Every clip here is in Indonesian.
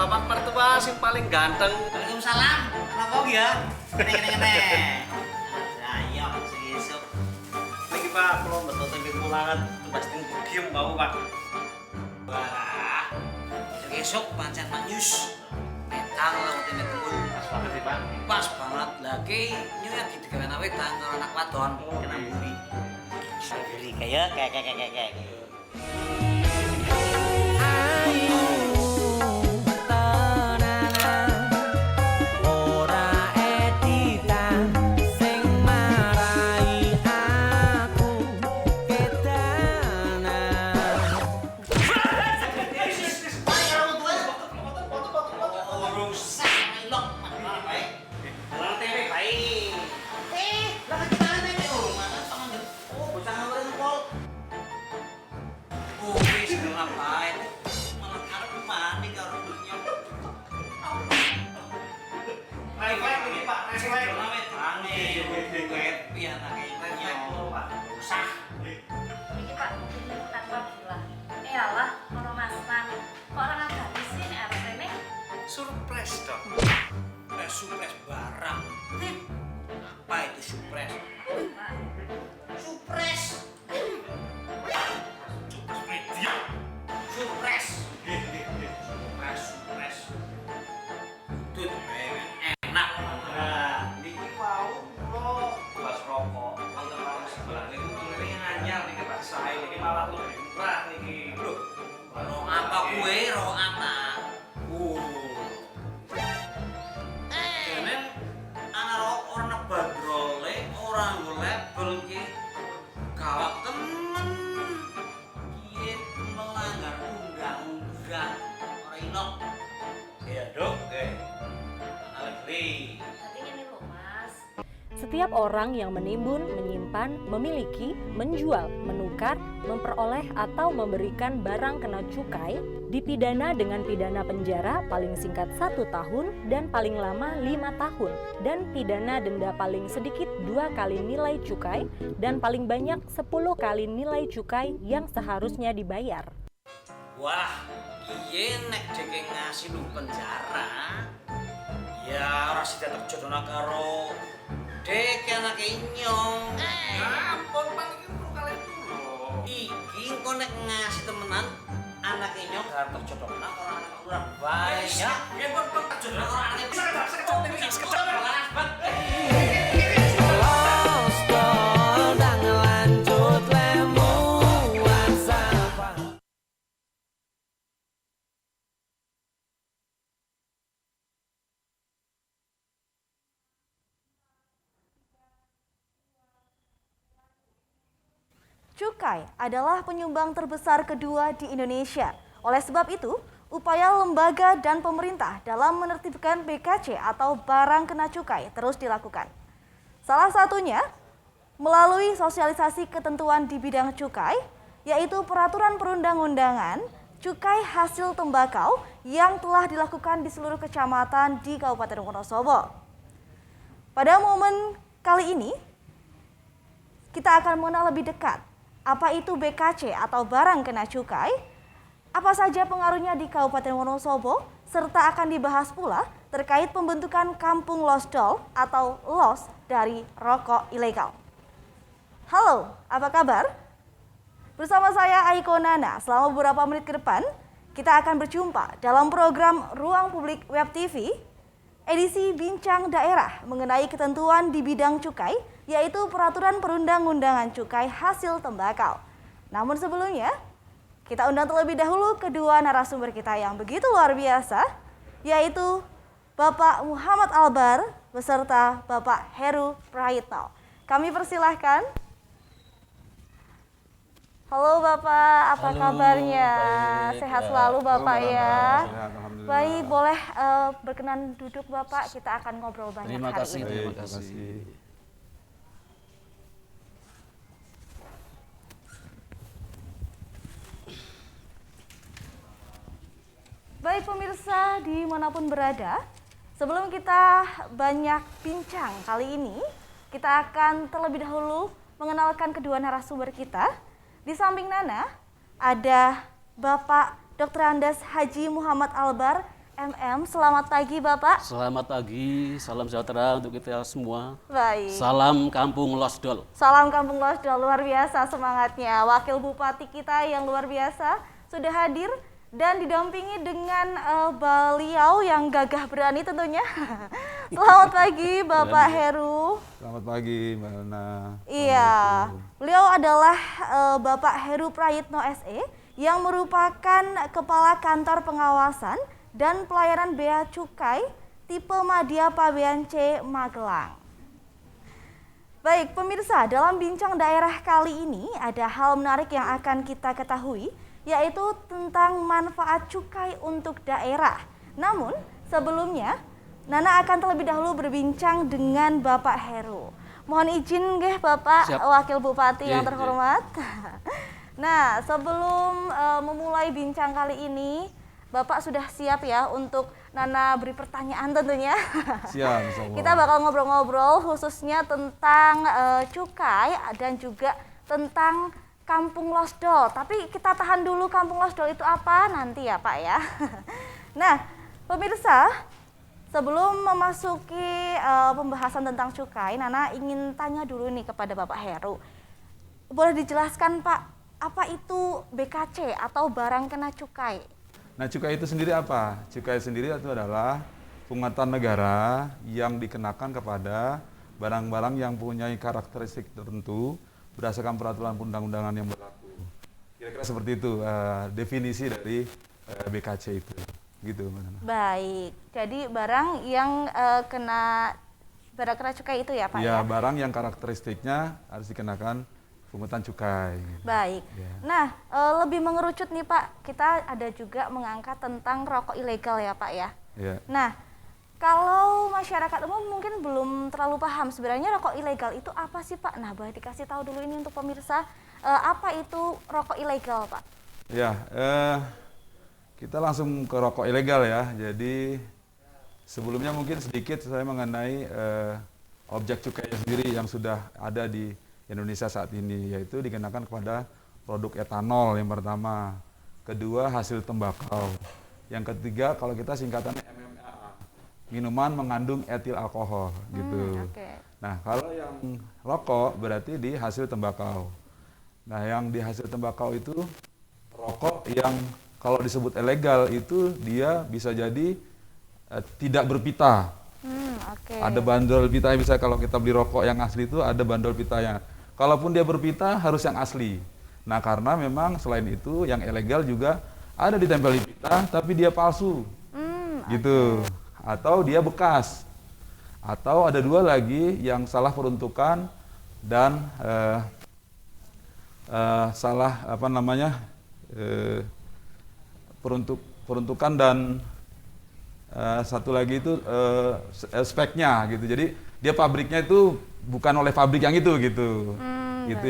bapak mertua sing paling ganteng. Waalaikumsalam. Apa ya? Ngene. Ayo sesuk. Niki Pak, kula beto tempe pulangan pasti diem bau Pak. Wah. Esuk pancen manyus. Metang lah tempe tembul. Pas banget sih Pak. Pas banget lagi nyuwek digawe wetan karo anak wadon kena mburi. Beli kayak. Surprise dong. Surprise barang. Apa itu surprise? Surprise. Surprise media. Surprise. Surprise. Tuh, enak. Nah, niki mau kula buat rokok. Wonten sebelah niku ngene anyar niki Pak sae niki malah lebih murah niki. Lho, Roh apa kue? Roh apa? Kenen ana orang bandrole, orang label ki gawat temen. Kiye melanggar undang-undang. Ora inok. ya Dok, ana lebih. Setiap orang yang menimbun, menyimpan, memiliki, menjual, menukar, memperoleh atau memberikan barang kena cukai dipidana dengan pidana penjara paling singkat 1 tahun dan paling lama 5 tahun dan pidana denda paling sedikit 2 kali nilai cukai dan paling banyak 10 kali nilai cukai yang seharusnya dibayar. Wah, iye nek deke ngasih lu penjara. Ya ora sida terjodohna karo dek anake inyong. Ya ampun Pak iki perlu kalian dulu. Iki engko nek ngasih temenan anak inyong gak terjodohna karo anak kurang bae ya. Ya pun terjodohna karo anak Cukai adalah penyumbang terbesar kedua di Indonesia. Oleh sebab itu, upaya lembaga dan pemerintah dalam menertibkan BKC atau barang kena cukai terus dilakukan. Salah satunya melalui sosialisasi ketentuan di bidang cukai, yaitu peraturan perundang-undangan cukai hasil tembakau yang telah dilakukan di seluruh kecamatan di Kabupaten Wonosobo. Pada momen kali ini, kita akan mengenal lebih dekat apa itu BKC atau barang kena cukai, apa saja pengaruhnya di Kabupaten Wonosobo, serta akan dibahas pula terkait pembentukan Kampung Losdol atau LOS dari rokok ilegal. Halo, apa kabar? Bersama saya Aiko Nana, selama beberapa menit ke depan, kita akan berjumpa dalam program Ruang Publik Web TV, edisi Bincang Daerah mengenai ketentuan di bidang cukai, yaitu peraturan perundang-undangan cukai hasil tembakau. Namun sebelumnya, kita undang terlebih dahulu kedua narasumber kita yang begitu luar biasa, yaitu Bapak Muhammad Albar beserta Bapak Heru Prahitno. Kami persilahkan. Halo Bapak, apa kabarnya? Baik, Sehat ya. selalu Bapak Halo, ya. sehat, alhamdulillah. Baik, boleh berkenan duduk Bapak, kita akan ngobrol banyak Terima hari kasih, ini. terima kasih. Baik pemirsa dimanapun berada, sebelum kita banyak bincang kali ini, kita akan terlebih dahulu mengenalkan kedua narasumber kita. Di samping Nana, ada Bapak Dr. Andes Haji Muhammad Albar, Selamat pagi Bapak. Selamat pagi, salam sejahtera untuk kita semua. Baik. Salam Kampung Losdol. Salam Kampung Losdol, luar biasa semangatnya. Wakil Bupati kita yang luar biasa sudah hadir dan didampingi dengan beliau yang gagah berani tentunya. Selamat pagi Bapak Heru. Selamat pagi Mbak Nana. Iya, beliau adalah Bapak Heru Prayitno SE yang merupakan Kepala Kantor Pengawasan dan Pelayanan Bea Cukai tipe Madya Pabean C Magelang. Baik pemirsa, dalam bincang daerah kali ini ada hal menarik yang akan kita ketahui, yaitu tentang manfaat cukai untuk daerah. Namun sebelumnya Nana akan terlebih dahulu berbincang dengan Bapak Heru. Mohon izin nggih Bapak Siap. Wakil Bupati yang Nggih, terhormat. Nah, sebelum memulai bincang kali ini, Bapak sudah siap ya untuk Nana beri pertanyaan tentunya. Siap, insyaallah. Kita bakal ngobrol-ngobrol khususnya tentang cukai dan juga tentang Kampung Losdol. Tapi kita tahan dulu Kampung Losdol itu apa nanti ya Pak ya. Nah, pemirsa, sebelum memasuki pembahasan tentang cukai, Nana ingin tanya dulu nih kepada Bapak Heru. Boleh dijelaskan Pak, apa itu BKC atau barang kena cukai? Nah, cukai itu sendiri apa? Cukai sendiri itu adalah pungutan negara yang dikenakan kepada barang-barang yang punya karakteristik tertentu berdasarkan peraturan undang-undangan yang berlaku. Kira-kira seperti itu definisi dari BKC itu. Gitu, Mbak Nana. Baik, jadi barang yang barang kena cukai itu ya Pak Ya, ya? barang yang karakteristiknya harus dikenakan pungutan cukai. Baik. Ya. Nah, lebih mengerucut nih Pak, kita ada juga mengangkat tentang rokok ilegal ya Pak ya. Ya. Nah, kalau masyarakat umum mungkin belum terlalu paham sebenarnya rokok ilegal itu apa sih Pak? Nah, boleh dikasih tahu dulu ini untuk pemirsa, apa itu rokok ilegal Pak? Ya, kita langsung ke rokok ilegal ya. Jadi sebelumnya mungkin sedikit saya mengenai objek cukai sendiri yang sudah ada di Indonesia saat ini, yaitu dikenakan kepada produk etanol yang pertama, kedua hasil tembakau, yang ketiga kalau kita singkatannya MMA, minuman mengandung etil alkohol gitu. Oke. Nah, kalau yang rokok berarti di hasil tembakau. Nah, yang di hasil tembakau itu rokok yang kalau disebut ilegal itu dia bisa jadi tidak berpita. Oke. Ada bandol pitanya, bisa kalau kita beli rokok yang asli itu ada bandol pitanya. Kalaupun dia berpita harus yang asli. Nah, karena memang selain itu yang ilegal juga ada ditempel di pita tapi dia palsu. Gitu. Atau dia bekas. Atau ada dua lagi yang salah peruntukan dan salah peruntukan dan satu lagi itu speknya gitu. Jadi dia pabriknya itu bukan oleh pabrik yang itu gitu. Itu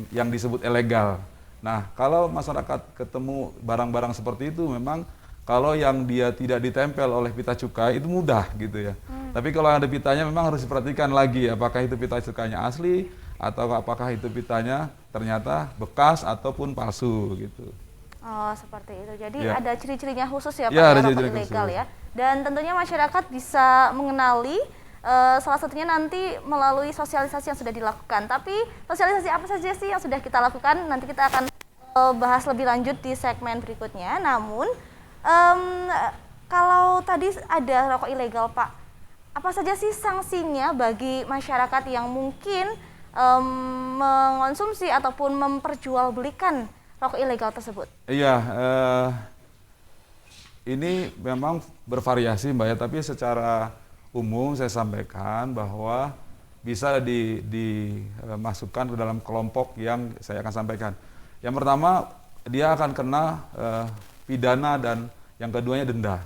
yang disebut ilegal. Nah, kalau masyarakat ketemu barang-barang seperti itu memang kalau yang dia tidak ditempel oleh pita cukai itu mudah gitu ya. Tapi kalau ada pitanya memang harus diperhatikan lagi apakah itu pita cukainya asli atau apakah itu pitanya ternyata bekas ataupun palsu gitu. Oh, seperti itu. Jadi Ya. ada ciri-cirinya khusus ya Pak Ya, ya, ada rokok ciri-ciri ilegal khusus. ya. Dan tentunya masyarakat bisa mengenali salah satunya nanti melalui sosialisasi yang sudah dilakukan. Tapi sosialisasi apa saja sih yang sudah kita lakukan? Nanti kita akan bahas lebih lanjut di segmen berikutnya. Namun kalau tadi ada rokok ilegal Pak, apa saja sih sanksinya bagi masyarakat yang mungkin mengonsumsi ataupun memperjualbelikan rokok ilegal tersebut? Iya, ini memang bervariasi Mbak ya, tapi secara umum saya sampaikan bahwa bisa dimasukkan ke dalam kelompok yang saya akan sampaikan. Yang pertama, dia akan kena pidana dan yang keduanya denda,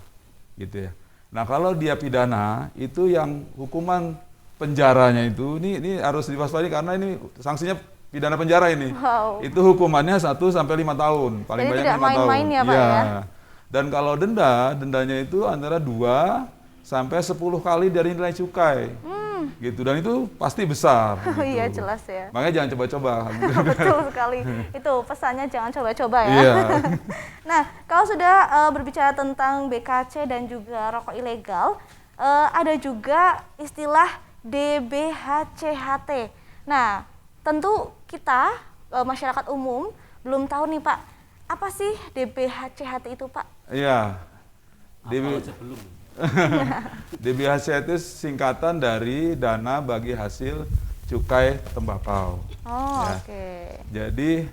gitu ya. Nah, kalau dia pidana, itu yang hukuman penjaranya itu, ini harus diwaspadai karena ini sanksinya pidana penjara ini. Wow. Itu hukumannya 1 sampai 5 tahun, paling Jadi banyak tidak 5 tahun. main-main ya, Pak, ya? Dan kalau dendanya itu antara 2 sampai 10 kali dari nilai cukai. gitu, dan itu pasti besar. Oh gitu. iya, jelas ya. Makanya jangan coba-coba. Betul sekali. Itu pesannya jangan coba-coba ya. Iya. Nah, kalau sudah berbicara tentang BKC dan juga rokok ilegal, ada juga istilah DBHCHT. Nah, tentu kita masyarakat umum belum tahu nih Pak, apa sih DBHCHT itu Pak? Iya. Apa aja belum? DBHCHT itu singkatan dari dana bagi hasil cukai tembakau. Oh, Ya. oke. Jadi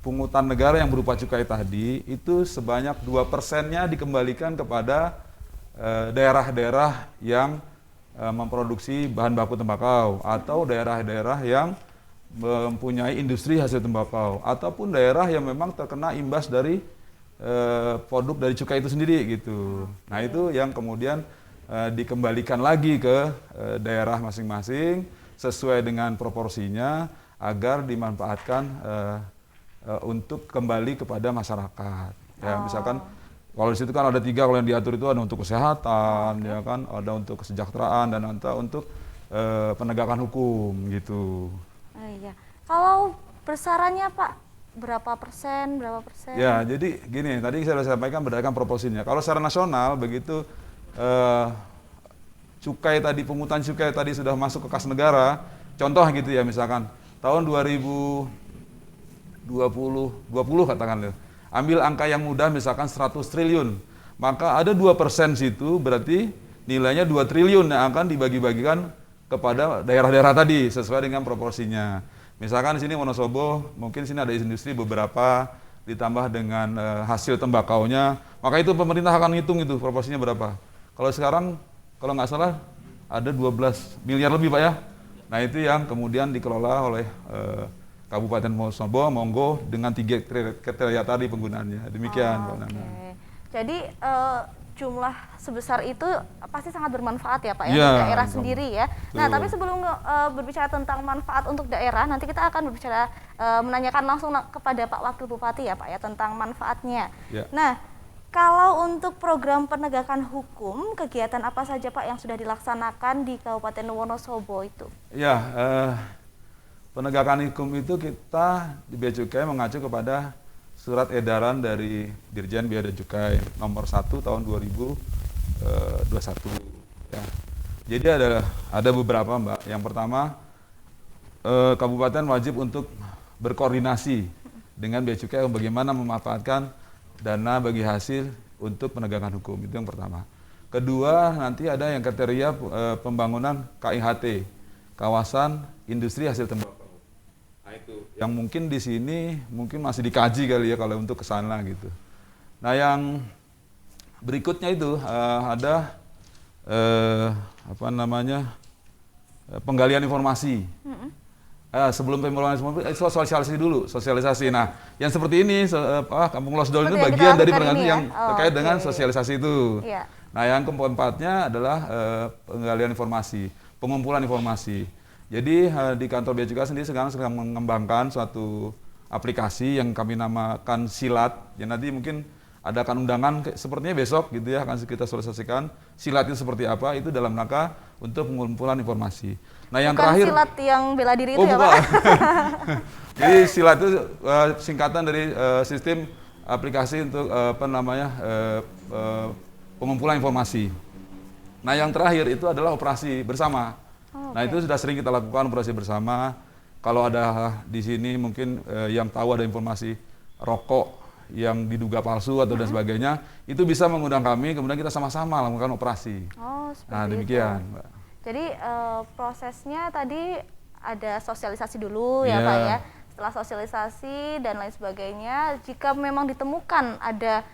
pungutan negara yang berupa cukai tadi itu sebanyak 2%-nya dikembalikan kepada daerah-daerah yang memproduksi bahan baku tembakau, atau daerah-daerah yang mempunyai industri hasil tembakau, ataupun daerah yang memang terkena imbas dari produk dari cukai itu sendiri gitu. Nah, itu yang kemudian dikembalikan lagi ke daerah masing-masing sesuai dengan proporsinya agar dimanfaatkan untuk kembali kepada masyarakat. Ya, misalkan kalau di situ kan ada 3, kalau yang diatur itu ada untuk kesehatan, ya kan, ada untuk kesejahteraan, dan ada untuk penegakan hukum gitu. Oh, iya. Kalau besarannya Pak, berapa persen? Ya, jadi gini, tadi saya sudah sampaikan berdasarkan proporsinya. Kalau secara nasional begitu cukai tadi, pungutan cukai tadi sudah masuk ke kas negara, contoh gitu ya, misalkan tahun 2020 katakan, ambil angka yang mudah misalkan 100 triliun, maka ada 2% situ berarti nilainya 2 triliun yang akan dibagi-bagikan kepada daerah-daerah tadi sesuai dengan proporsinya. Misalkan di sini Wonosobo, mungkin sini ada industri beberapa, ditambah dengan hasil tembakaunya, maka itu pemerintah akan ngitung itu proporsinya berapa. Kalau sekarang, kalau nggak salah, ada 12 miliar lebih Pak ya. Nah, itu yang kemudian dikelola oleh Kabupaten Wonosobo, monggo dengan 3 kriteria tadi penggunaannya. Demikian Pak Nana. Jadi jumlah sebesar itu pasti sangat bermanfaat ya Pak ya, Ya, untuk daerah sendiri ya. Nah, betul. tapi sebelum berbicara tentang manfaat untuk daerah, nanti kita akan berbicara menanyakan langsung kepada Pak Wakil Bupati ya Pak ya tentang manfaatnya. Ya. Nah, kalau untuk program penegakan hukum, kegiatan apa saja Pak yang sudah dilaksanakan di Kabupaten Wonosobo itu? Ya, penegakan hukum itu kita di Bea Cukai mengacu kepada surat edaran dari Dirjen Bea dan Cukai nomor 1 tahun 2021. Ya. Jadi ada beberapa Mbak. Yang pertama, kabupaten wajib untuk berkoordinasi dengan Bea Cukai bagaimana memanfaatkan dana bagi hasil untuk penegakan hukum. Itu yang pertama. Kedua, nanti ada yang kriteria pembangunan KIHT, kawasan industri hasil tembakau. Nah, itu yang mungkin di sini mungkin masih dikaji kali ya kalau untuk ke sana gitu. Nah, yang berikutnya itu ada penggalian informasi. Sebelum penggalian informasi, sosialisasi. Nah, yang seperti ini, Kampung Losdol itu bagian dari penggalian yang terkait dengan sosialisasi itu. Iya. Nah, yang keempatnya adalah penggalian informasi, pengumpulan informasi. Jadi di kantor Bea Cukai sendiri sekarang sedang mengembangkan suatu aplikasi yang kami namakan Silat. Ya, nanti mungkin adakan undangan sepertinya besok gitu ya, akan kita sosialisasikan silat itu seperti apa, itu dalam rangka untuk pengumpulan informasi. Nah, yang Bukan terakhir silat yang bela diri itu ya bukan. Pak? Jadi silat itu singkatan dari sistem aplikasi untuk pengumpulan informasi. Nah, yang terakhir itu adalah operasi bersama. Nah, itu sudah sering kita lakukan operasi bersama. Kalau ada di sini mungkin yang tahu ada informasi rokok yang diduga palsu atau dan sebagainya, itu bisa mengundang kami, kemudian kita sama-sama lakukan operasi. Oh, seperti Nah, demikian, itu. Mbak. Jadi prosesnya tadi ada sosialisasi dulu ya Iya. Pak ya. Setelah sosialisasi dan lain sebagainya, jika memang ditemukan ada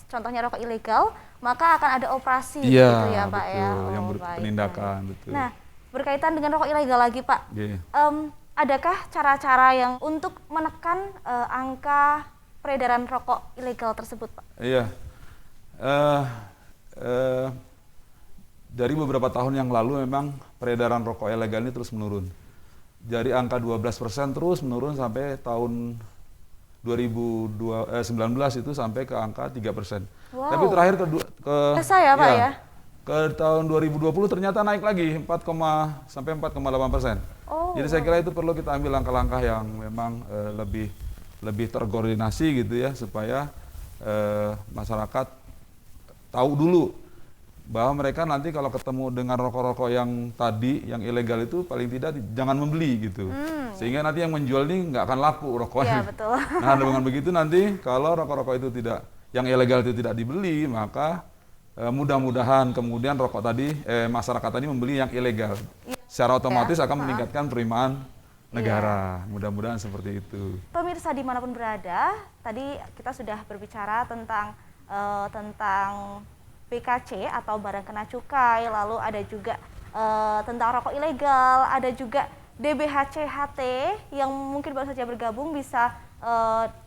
contohnya rokok ilegal, maka akan ada operasi gitu ya Pak betul, ya. yang Baik. penindakan, betul. Nah, berkaitan dengan rokok ilegal lagi Pak, Oke. adakah cara-cara yang untuk menekan angka peredaran rokok ilegal tersebut Pak? Iya. Dari beberapa tahun yang lalu memang peredaran rokok ilegal ini terus menurun. Dari angka 12% terus menurun sampai tahun 2019 itu sampai ke angka 3%. Wow. Tapi terakhir Biasa ya Pak ya? Ke tahun 2020 ternyata naik lagi sampai 4,8%. Oh, Jadi saya kira itu perlu kita ambil langkah-langkah yang memang lebih terkoordinasi gitu ya, supaya masyarakat tahu dulu bahwa mereka nanti kalau ketemu dengan rokok-rokok yang tadi, yang ilegal itu paling tidak jangan membeli gitu. Sehingga nanti yang menjual ini nggak akan laku rokoknya. Iya, betul. Nah, dengan begitu nanti kalau rokok-rokok itu yang ilegal itu tidak dibeli, maka mudah-mudahan kemudian rokok tadi, masyarakat tadi membeli yang ilegal. Secara otomatis akan meningkatkan penerimaan negara. Mudah-mudahan seperti itu. Pemirsa dimanapun berada, tadi kita sudah berbicara tentang BKC atau barang kena cukai, lalu ada juga tentang rokok ilegal, ada juga DBHC-HT yang mungkin baru saja bergabung, bisa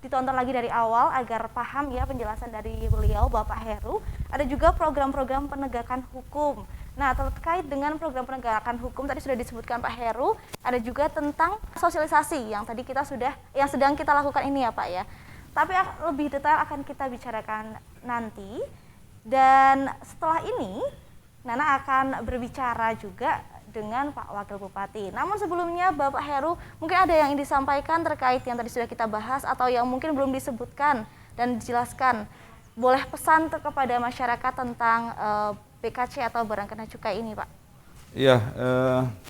ditonton lagi dari awal agar paham ya penjelasan dari beliau Bapak Heru. Ada juga program-program penegakan hukum. Nah, terkait dengan program penegakan hukum tadi sudah disebutkan Pak Heru, ada juga tentang sosialisasi yang tadi yang sedang kita lakukan ini ya Pak ya. Tapi lebih detail akan kita bicarakan nanti. Dan setelah ini Nana akan berbicara juga dengan Pak Wakil Bupati. Namun sebelumnya Bapak Heru, mungkin ada yang ingin disampaikan terkait yang tadi sudah kita bahas atau yang mungkin belum disebutkan dan dijelaskan. Boleh pesan kepada masyarakat tentang BKC atau barang kena cukai ini Pak. Iya,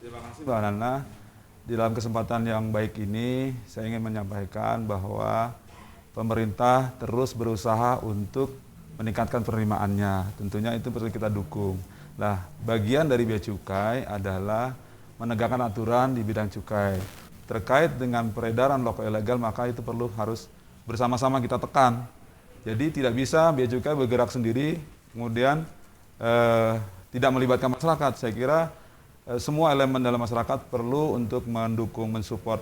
terima kasih Mbak Nana. Di dalam kesempatan yang baik ini, saya ingin menyampaikan bahwa pemerintah terus berusaha untuk meningkatkan penerimaannya. Tentunya itu perlu kita dukung. Nah, bagian dari Bea Cukai adalah menegakkan aturan di bidang cukai. Terkait dengan peredaran rokok ilegal, maka itu harus bersama-sama kita tekan. Jadi tidak bisa Bea Cukai bergerak sendiri, kemudian tidak melibatkan masyarakat. Saya kira semua elemen dalam masyarakat perlu untuk mendukung, mensupport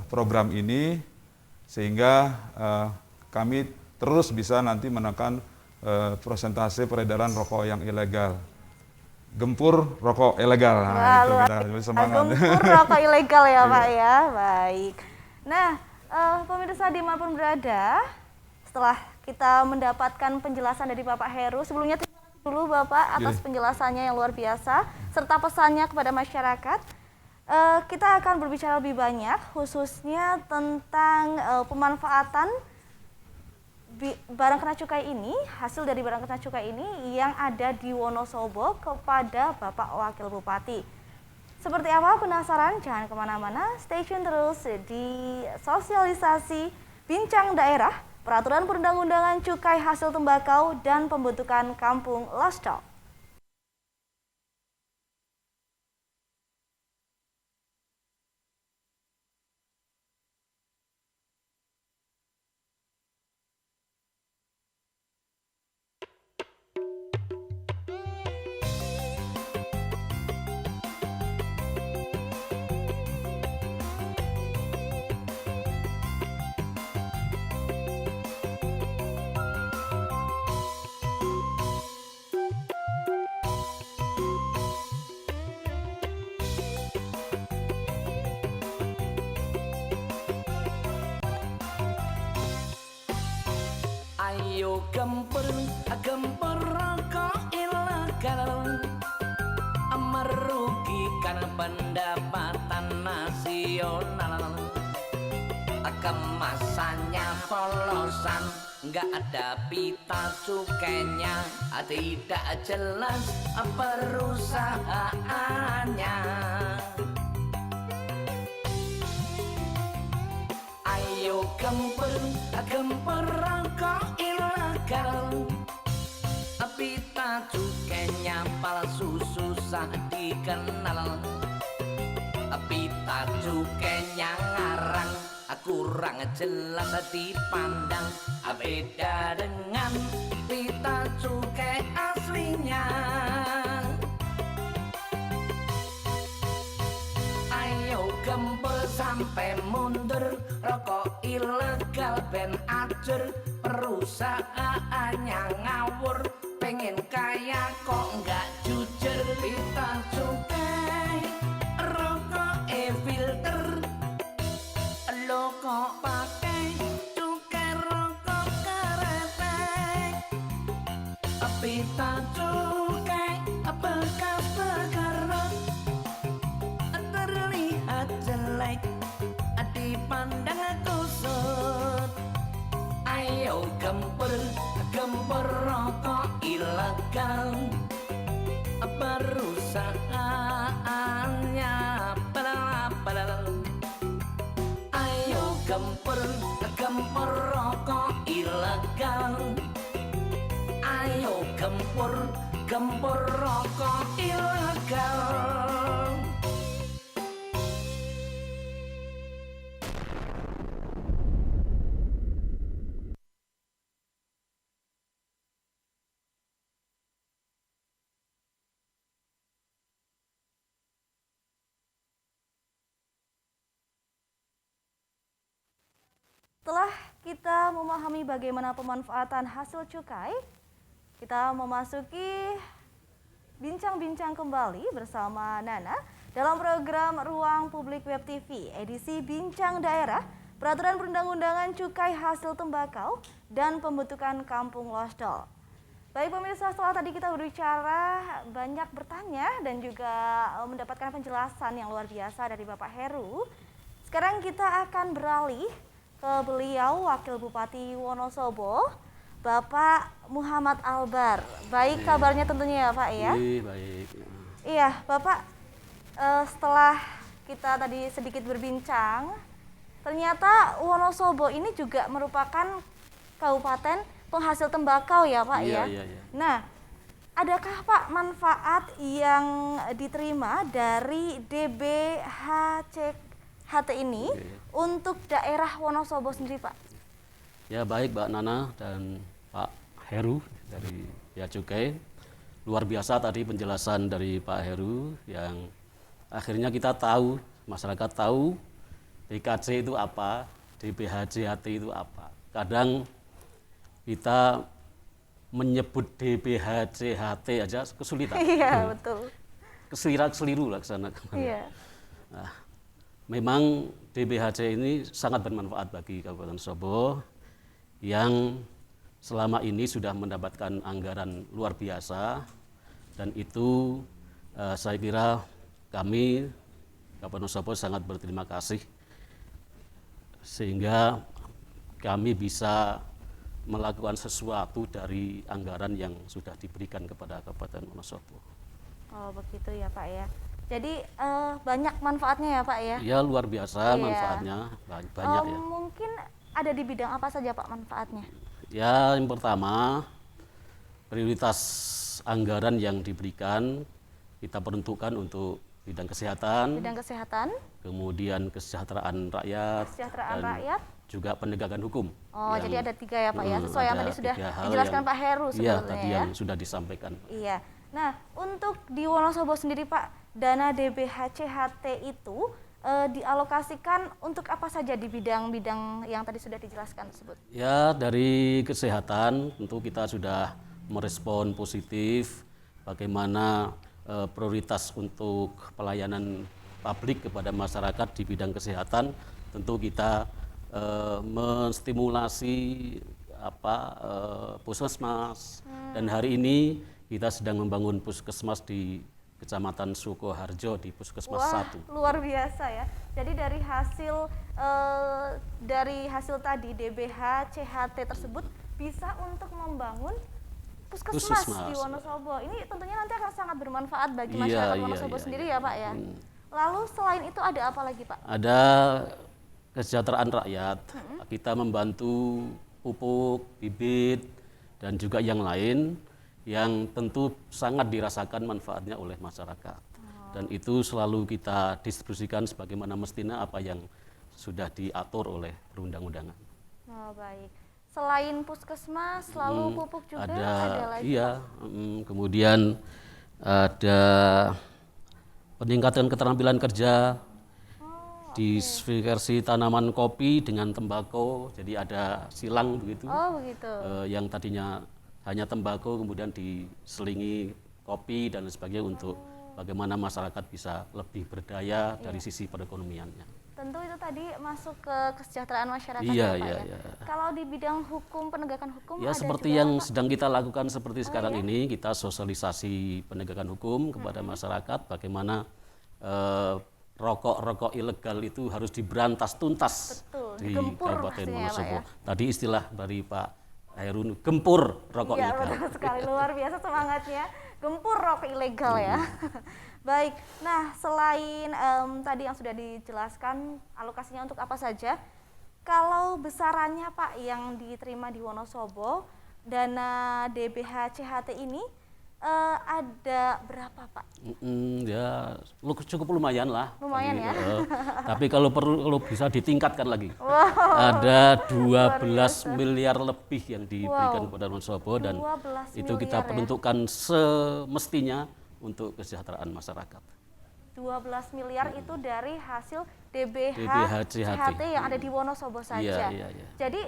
program ini, sehingga kami terus bisa nanti menekan persentase peredaran rokok yang ilegal. Gempur rokok ilegal. Nah, itu kita semangat. Gempur rokok ilegal ya Pak ya. Baik. Nah, pemirsa dimanapun berada, setelah kita mendapatkan penjelasan dari Bapak Heru, sebelumnya terima kasih dulu Bapak atas penjelasannya yang luar biasa serta pesannya kepada masyarakat. Kita akan berbicara lebih banyak khususnya tentang pemanfaatan barang kena cukai ini, hasil dari barang kena cukai ini yang ada di Wonosobo kepada Bapak Wakil Bupati. Seperti apa? Penasaran? Jangan kemana-mana, stay tune terus di sosialisasi Bincang Daerah, Peraturan Perundang-undangan Cukai Hasil Tembakau dan Pembentukan Kampung Lostok. Ayo gempur rokok ilegal, merugikan pendapatan nasional. Kemasannya polosan, nggak ada pita cukainya, tidak jelas perusahaannya. Ayo gempur rokok ilegal, pita cukainya palsu susah dikenal. Pita cukainya ngarang, kurang jelas dipandang, beda dengan pita cukai aslinya. Ayo gempur sampai mundur, rokok ilegal ben ajur, perusahaannya ngawur, pengen kaya kok nggak jujur. Pita cukai rokok filter, lo kok pakai cukai rokok keretek. pita cukai bekas bergerak terlihat jelek dipandang kusut. Ayo gempur rokok ilegal, perusahaannya padahal. Ayo gempur rokok ilegal. Ayo gempur rokok ilegal. Setelah kita memahami bagaimana pemanfaatan hasil cukai, kita memasuki bincang-bincang kembali bersama Nana dalam program Ruang Publik Web TV, edisi Bincang Daerah, Peraturan Perundang-undangan Cukai Hasil Tembakau dan Pembentukan Kampung Losdol. Baik pemirsa, setelah tadi kita berbicara, banyak bertanya dan juga mendapatkan penjelasan yang luar biasa dari Bapak Heru. Sekarang kita akan beralih ke beliau, Wakil Bupati Wonosobo, Bapak Muhammad Albar. Baik kabarnya tentunya ya Pak ya? Iya, baik. Iya Bapak, setelah kita tadi sedikit berbincang, ternyata Wonosobo ini juga merupakan kabupaten penghasil tembakau ya Pak ya? Iya, iya. Nah, adakah Pak manfaat yang diterima dari DBHCHT ini untuk daerah Wonosobo sendiri Pak? Ya baik Mbak Nana dan Pak Heru dari Bea Cukai. Luar biasa tadi penjelasan dari Pak Heru yang akhirnya kita tahu, masyarakat tahu BKC itu apa, DBHCHT itu apa. Kadang kita menyebut DBHCHT aja kesulitan. Iya betul. Keliru lah ke sana kemari. Iya. Nah, memang DBHC ini sangat bermanfaat bagi Kabupaten Wonosobo yang selama ini sudah mendapatkan anggaran luar biasa, dan itu saya kira kami Kabupaten Wonosobo sangat berterima kasih sehingga kami bisa melakukan sesuatu dari anggaran yang sudah diberikan kepada Kabupaten Wonosobo. Oh begitu ya Pak ya. Jadi banyak manfaatnya ya Pak ya? Ya luar biasa Iya. manfaatnya, banyak ya. Mungkin ada di bidang apa saja Pak manfaatnya? Ya yang pertama, prioritas anggaran yang diberikan kita peruntukkan untuk bidang kesehatan, Bidang kesehatan, kemudian kesejahteraan rakyat, kesejahteraan dan rakyat. juga penegakan hukum. Oh Yang- jadi ada 3 ya Pak ya, sesuai yang ada tadi sudah 3 hal dijelaskan yang- Pak Heru Iya sebelumnya tadi ya. yang sudah disampaikan. Iya. Nah untuk di Wonosobo sendiri Pak, dana DBHCHT itu dialokasikan untuk apa saja di bidang-bidang yang tadi sudah dijelaskan tersebut? Ya dari kesehatan tentu kita sudah merespon positif bagaimana prioritas untuk pelayanan publik kepada masyarakat di bidang kesehatan. Tentu kita menstimulasi puskesmas, dan hari ini kita sedang membangun puskesmas di Kecamatan Sukoharjo di Puskesmas Wah 1. luar biasa ya. Jadi dari hasil tadi DBHCHT tersebut bisa untuk membangun puskesmas di Wonosobo. Ini tentunya nanti akan sangat bermanfaat bagi masyarakat Wonosobo sendiri ya Pak ya. Lalu selain itu ada apa lagi Pak? Ada kesejahteraan rakyat. Kita membantu pupuk, bibit, dan juga yang lain yang tentu sangat dirasakan manfaatnya oleh masyarakat. Dan itu selalu kita distribusikan sebagaimana mestinya apa yang sudah diatur oleh perundang-undangan. Oh baik. Selain puskesmas, lalu pupuk juga ada lagi? Iya, kemudian ada peningkatan keterampilan kerja, diversifikasi tanaman kopi dengan tembakau, jadi ada silang begitu. Oh begitu. Yang tadinya hanya tembakau kemudian diselingi kopi dan sebagainya untuk bagaimana masyarakat bisa lebih berdaya dari sisi perekonomiannya. Tentu itu tadi masuk ke kesejahteraan masyarakat Iya, ya Pak iya, ya. iya. Kalau di bidang hukum, penegakan hukum Ya ada seperti juga, yang Pak? sedang kita lakukan seperti sekarang iya? ini, kita sosialisasi penegakan hukum kepada masyarakat bagaimana rokok-rokok ilegal itu harus diberantas tuntas Betul, di digempur Kabupaten pastinya ya, Pak, Wonosobo. ya? Tadi istilah dari Pak Heru, gempur rokok Iya ilegal. betul sekali, luar biasa semangatnya. Gempur rokok ilegal ya. Baik, nah selain tadi yang sudah dijelaskan alokasinya untuk apa saja, kalau besarannya Pak yang diterima di Wonosobo, dana DBH CHT ini ada berapa Pak? Ya cukup lumayan lah. Lumayan Tapi, ya. tapi kalau perlu bisa ditingkatkan lagi. Wow, Ada luar 12 biasa. miliar lebih yang diberikan Wow. kepada Wonosobo dan 12 itu kita miliar ya. peruntukkan semestinya untuk kesejahteraan masyarakat. 12 miliar itu dari hasil DBH, DBH CHT yang ada di Wonosobo saja. Iya, iya. Jadi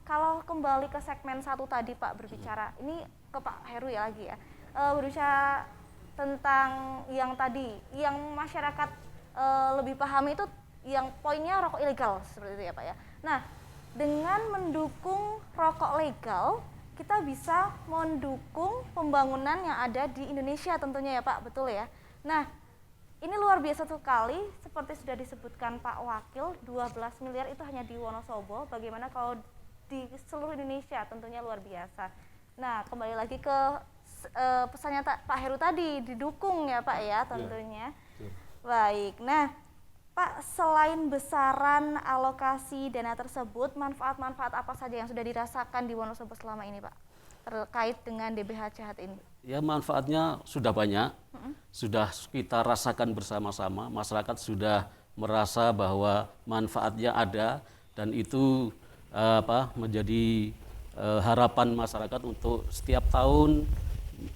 kalau kembali ke segmen 1 tadi Pak berbicara, ini ke Pak Heru ya lagi ya, berbicara tentang yang tadi, yang masyarakat lebih pahami itu yang poinnya rokok ilegal seperti itu ya Pak ya. Nah, dengan mendukung rokok legal, kita bisa mendukung pembangunan yang ada di Indonesia tentunya ya Pak, betul ya. Nah, ini luar biasa sekali, seperti sudah disebutkan Pak Wakil, 12 miliar itu hanya di Wonosobo, bagaimana kalau di seluruh Indonesia tentunya luar biasa. Nah, kembali lagi ke pesannya Pak Heru tadi, didukung ya Pak ya tentunya. Baik, nah Pak, selain besaran alokasi dana tersebut, manfaat-manfaat apa saja yang sudah dirasakan di Wonosobo selama ini Pak, terkait dengan DBH CHT ini? Ya manfaatnya sudah banyak, sudah kita rasakan bersama-sama, masyarakat sudah merasa bahwa manfaatnya ada dan itu menjadi harapan masyarakat untuk setiap tahun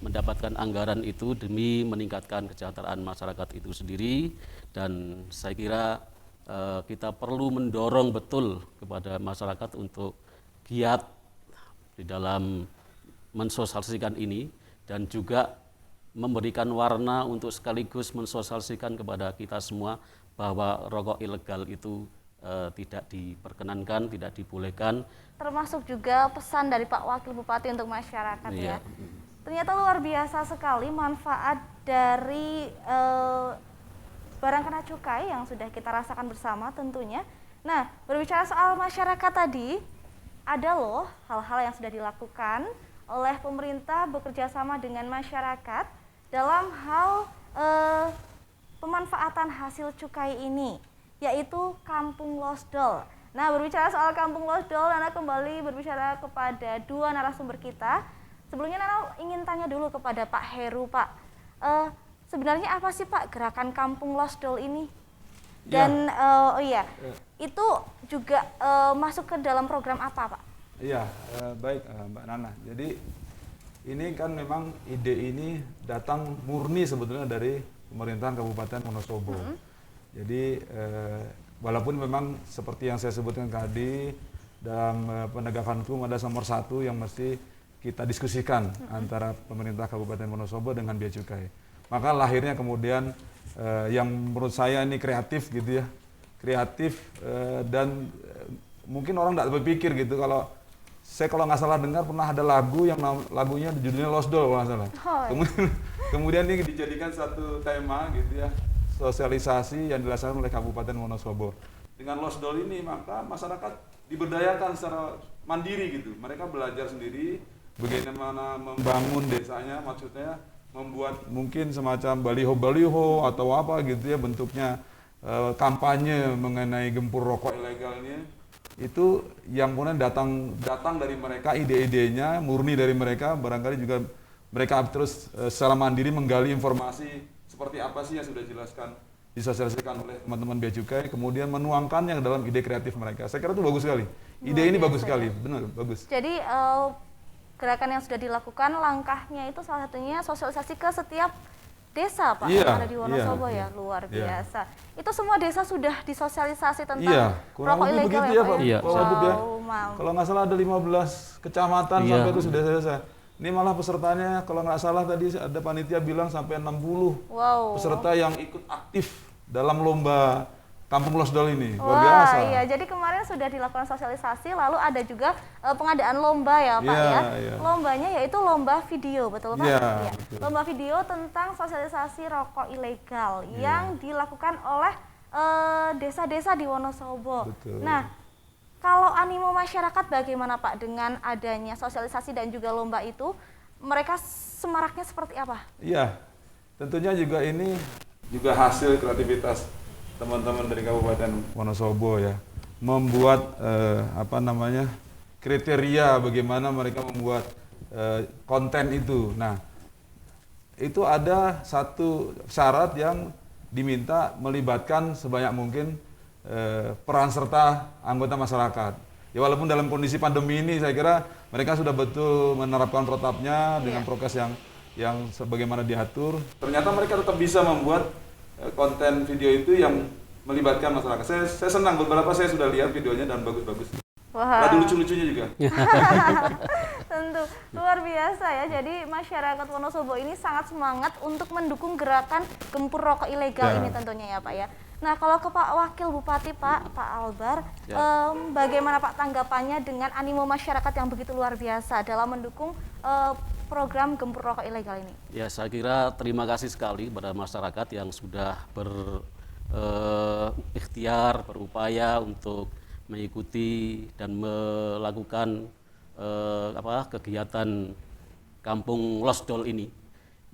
mendapatkan anggaran itu demi meningkatkan kesejahteraan masyarakat itu sendiri. Dan saya kira kita perlu mendorong betul kepada masyarakat untuk giat di dalam mensosialisasikan ini dan juga memberikan warna untuk sekaligus mensosialisasikan kepada kita semua bahwa rokok ilegal itu tidak diperkenankan, tidak dibolehkan. Termasuk juga pesan dari Pak Wakil Bupati untuk masyarakat Iya. ya. Ternyata luar biasa sekali manfaat dari barang kena cukai yang sudah kita rasakan bersama tentunya. Nah, berbicara soal masyarakat tadi, ada loh hal-hal yang sudah dilakukan oleh pemerintah bekerja sama dengan masyarakat dalam hal pemanfaatan hasil cukai ini, yaitu Kampung Losdol. Nah, berbicara soal Kampung Losdol, Nana kembali berbicara kepada dua narasumber kita. Sebelumnya Nana ingin tanya dulu kepada Pak Heru, Pak. Sebenarnya apa sih Pak gerakan Kampung Losdol ini? Dan itu juga masuk ke dalam program apa Pak? Iya, baik Mbak Nana. Jadi ini kan memang ide ini datang murni sebetulnya dari pemerintahan Kabupaten Wonosobo. Jadi walaupun memang seperti yang saya sebutkan tadi, dalam penegakan hukum ada nomor 1 yang mesti kita diskusikan antara pemerintah Kabupaten Wonosobo dengan Bea Cukai. Maka lahirnya kemudian yang menurut saya ini kreatif gitu ya, kreatif dan mungkin orang tidak berpikir gitu. Kalau nggak salah dengar pernah ada lagu yang lagunya judulnya Losdol kalau nggak salah. Kemudian ini dijadikan satu tema gitu ya, sosialisasi yang dilaksanakan oleh Kabupaten Wonosobo. Dengan Losdol ini maka masyarakat diberdayakan secara mandiri gitu. Mereka belajar sendiri bagaimana membangun desanya, maksudnya membuat mungkin semacam baliho-baliho atau apa gitu ya, bentuknya kampanye mengenai gempur rokok ilegalnya. Itu yang kemudian datang dari mereka, ide-idenya murni dari mereka, barangkali juga mereka terus secara mandiri menggali informasi seperti apa sih yang sudah disosialisasikan oleh teman-teman Bea Cukai, kemudian menuangkannya dalam ide kreatif mereka. Saya kira itu bagus sekali. Ide ini bagus sekali, benar, bagus. Jadi gerakan yang sudah dilakukan, langkahnya itu salah satunya sosialisasi ke setiap desa Pak yang ada di Wonosobo ya, luar biasa. Itu semua desa sudah disosialisasi tentang rokok ilegal begitu ya Pak Pak. ya? Kalau nggak salah ada 15 kecamatan sampai itu sudah selesai. Ini malah pesertanya kalau nggak salah tadi ada panitia bilang sampai 60 peserta yang ikut aktif dalam lomba Kampung Losdol ini. Luar Wah, biasa. iya. Jadi kemarin sudah dilakukan sosialisasi, lalu ada juga pengadaan lomba ya, Pak Iya, ya. iya. Lombanya yaitu lomba video, betul Pak? Iya, Iya. betul. Lomba video tentang sosialisasi rokok ilegal yang dilakukan oleh desa-desa di Wonosobo. Betul. Nah, kalau animo masyarakat bagaimana Pak dengan adanya sosialisasi dan juga lomba itu? Mereka semaraknya seperti apa? Iya, tentunya juga ini juga hasil kreativitas teman-teman dari Kabupaten Wonosobo ya, membuat kriteria bagaimana mereka membuat konten itu. Nah, itu ada satu syarat yang diminta melibatkan sebanyak mungkin peran serta anggota masyarakat. Ya walaupun dalam kondisi pandemi ini saya kira mereka sudah betul menerapkan protapnya dengan prokes yang sebagaimana diatur. Ternyata mereka tetap bisa membuat konten video itu yang melibatkan masyarakat. Saya senang, beberapa saya sudah lihat videonya dan bagus-bagus. Wah. Ada lucu-lucunya juga. Tentu luar biasa ya. Jadi masyarakat Wonosobo ini sangat semangat untuk mendukung gerakan gempur rokok ilegal ini tentunya ya Pak ya. Nah kalau ke Pak Wakil Bupati Pak Albar, bagaimana Pak tanggapannya dengan animo masyarakat yang begitu luar biasa dalam mendukung program gempur rokok ilegal ini? Ya, saya kira terima kasih sekali kepada masyarakat yang sudah berikhtiar, berupaya untuk mengikuti dan melakukan kegiatan Kampung Losdol ini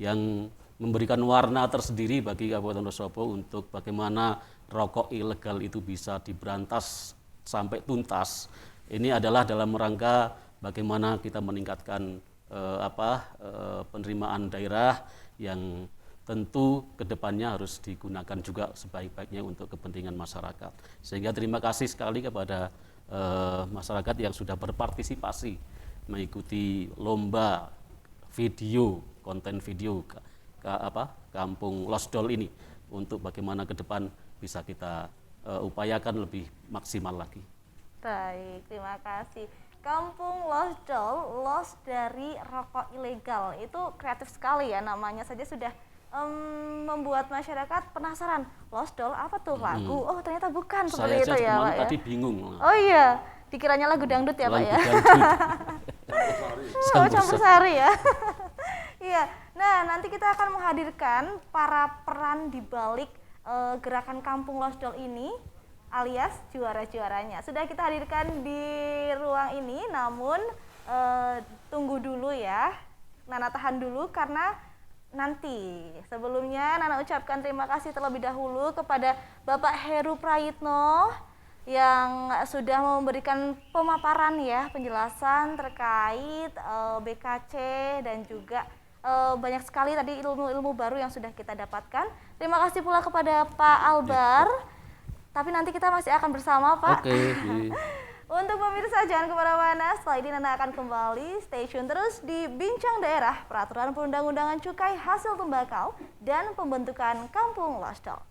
yang memberikan warna tersendiri bagi Kabupaten Wonosobo untuk bagaimana rokok ilegal itu bisa diberantas sampai tuntas. Ini adalah dalam rangka bagaimana kita meningkatkan penerimaan daerah yang tentu kedepannya harus digunakan juga sebaik-baiknya untuk kepentingan masyarakat. Sehingga terima kasih sekali kepada masyarakat yang sudah berpartisipasi mengikuti lomba video, konten video Kampung Losdol ini untuk bagaimana ke depan bisa kita upayakan lebih maksimal lagi. Baik, terima kasih. Kampung Losdol, los dari rokok ilegal, itu kreatif sekali ya, namanya saja sudah membuat masyarakat penasaran. Losdol apa tuh lagu? Oh ternyata bukan seperti itu ya Pak ya. Tadi bingung. Oh iya, dikiranya lagu dangdut ya Pak ya. Oh, campur sari ya. Iya. Nah nanti kita akan menghadirkan para peran di balik gerakan Kampung Losdol ini, alias juara-juaranya. Sudah kita hadirkan di ruang ini, namun tunggu dulu ya. Nana tahan dulu karena nanti sebelumnya Nana ucapkan terima kasih terlebih dahulu kepada Bapak Heru Prayitno yang sudah memberikan pemaparan ya, penjelasan terkait BKC dan juga banyak sekali tadi ilmu-ilmu baru yang sudah kita dapatkan. Terima kasih pula kepada Pak Albar. Tapi nanti kita masih akan bersama Pak. Oke. Untuk pemirsa jangan kemana-mana, setelah ini Nana akan kembali stay tune terus di Bincang Daerah, Peraturan Perundang-undangan Cukai Hasil Tembakau dan Pembentukan Kampung Losdol.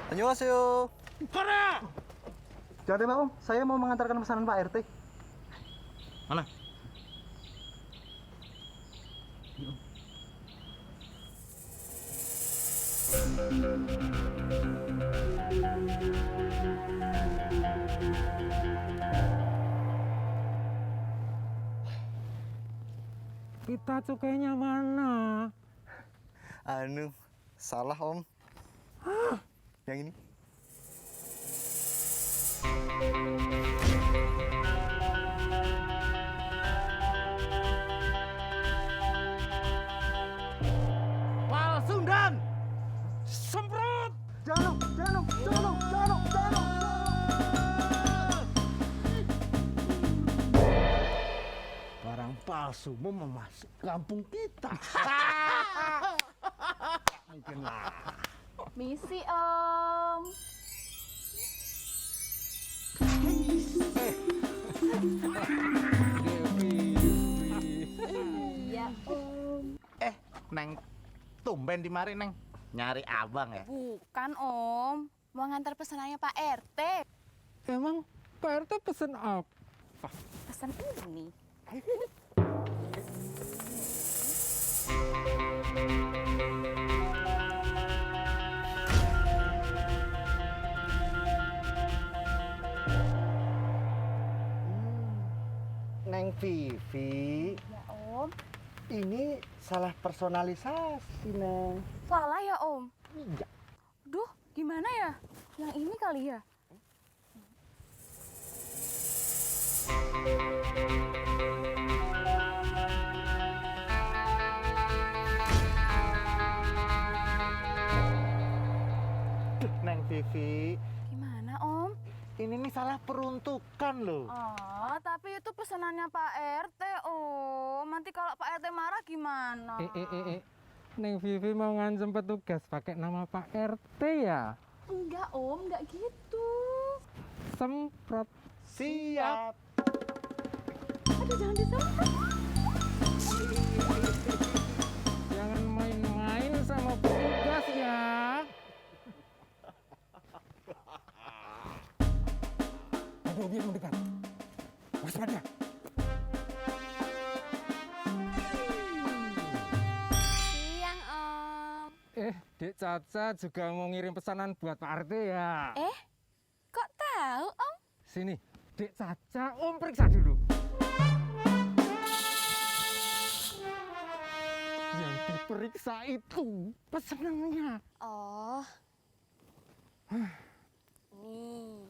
Annyeonghaseyo. Jangan Om, saya mau mengantarkan pesanan Pak RT. Mana? Kita cukainya mana? Salah Om. Yang ini. Wal Sundan! Semprot! Jangan sumo mau masuk kampung kita. Mungkin lah. Misi, Om. Iya, Om. Neng, tumben di mari, Neng. Nyari abang ya? Bukan, Om. Mau ngantar pesanannya Pak RT. Emang Pak RT pesen apa? Pesan ini. Neng Vivi, Ya, Om. ini salah personalisasi, Neng. Salah ya, Om? Iya. Duh, gimana ya? Yang ini kali ya? Neng Vivi, Gimana, Om? ini nih salah peruntukan loh. Oh, tapi itu pesanannya Pak RT, Om. Nanti kalau Pak RT marah gimana? Neng Vivi mau ngancam petugas pakai nama Pak RT ya? Enggak, Om. Enggak gitu. Semprot. Siap. Aduh, jangan disemprot. Jangan main-main sama petugas ya. Ada objek mendekat. Waspada. Siang, Om. Dek Caca juga mau ngirim pesanan buat Pak RT ya. Kok tahu, Om? Sini, Dek Caca, Om periksa dulu. Yang diperiksa itu pesanannya. Oh. Nih.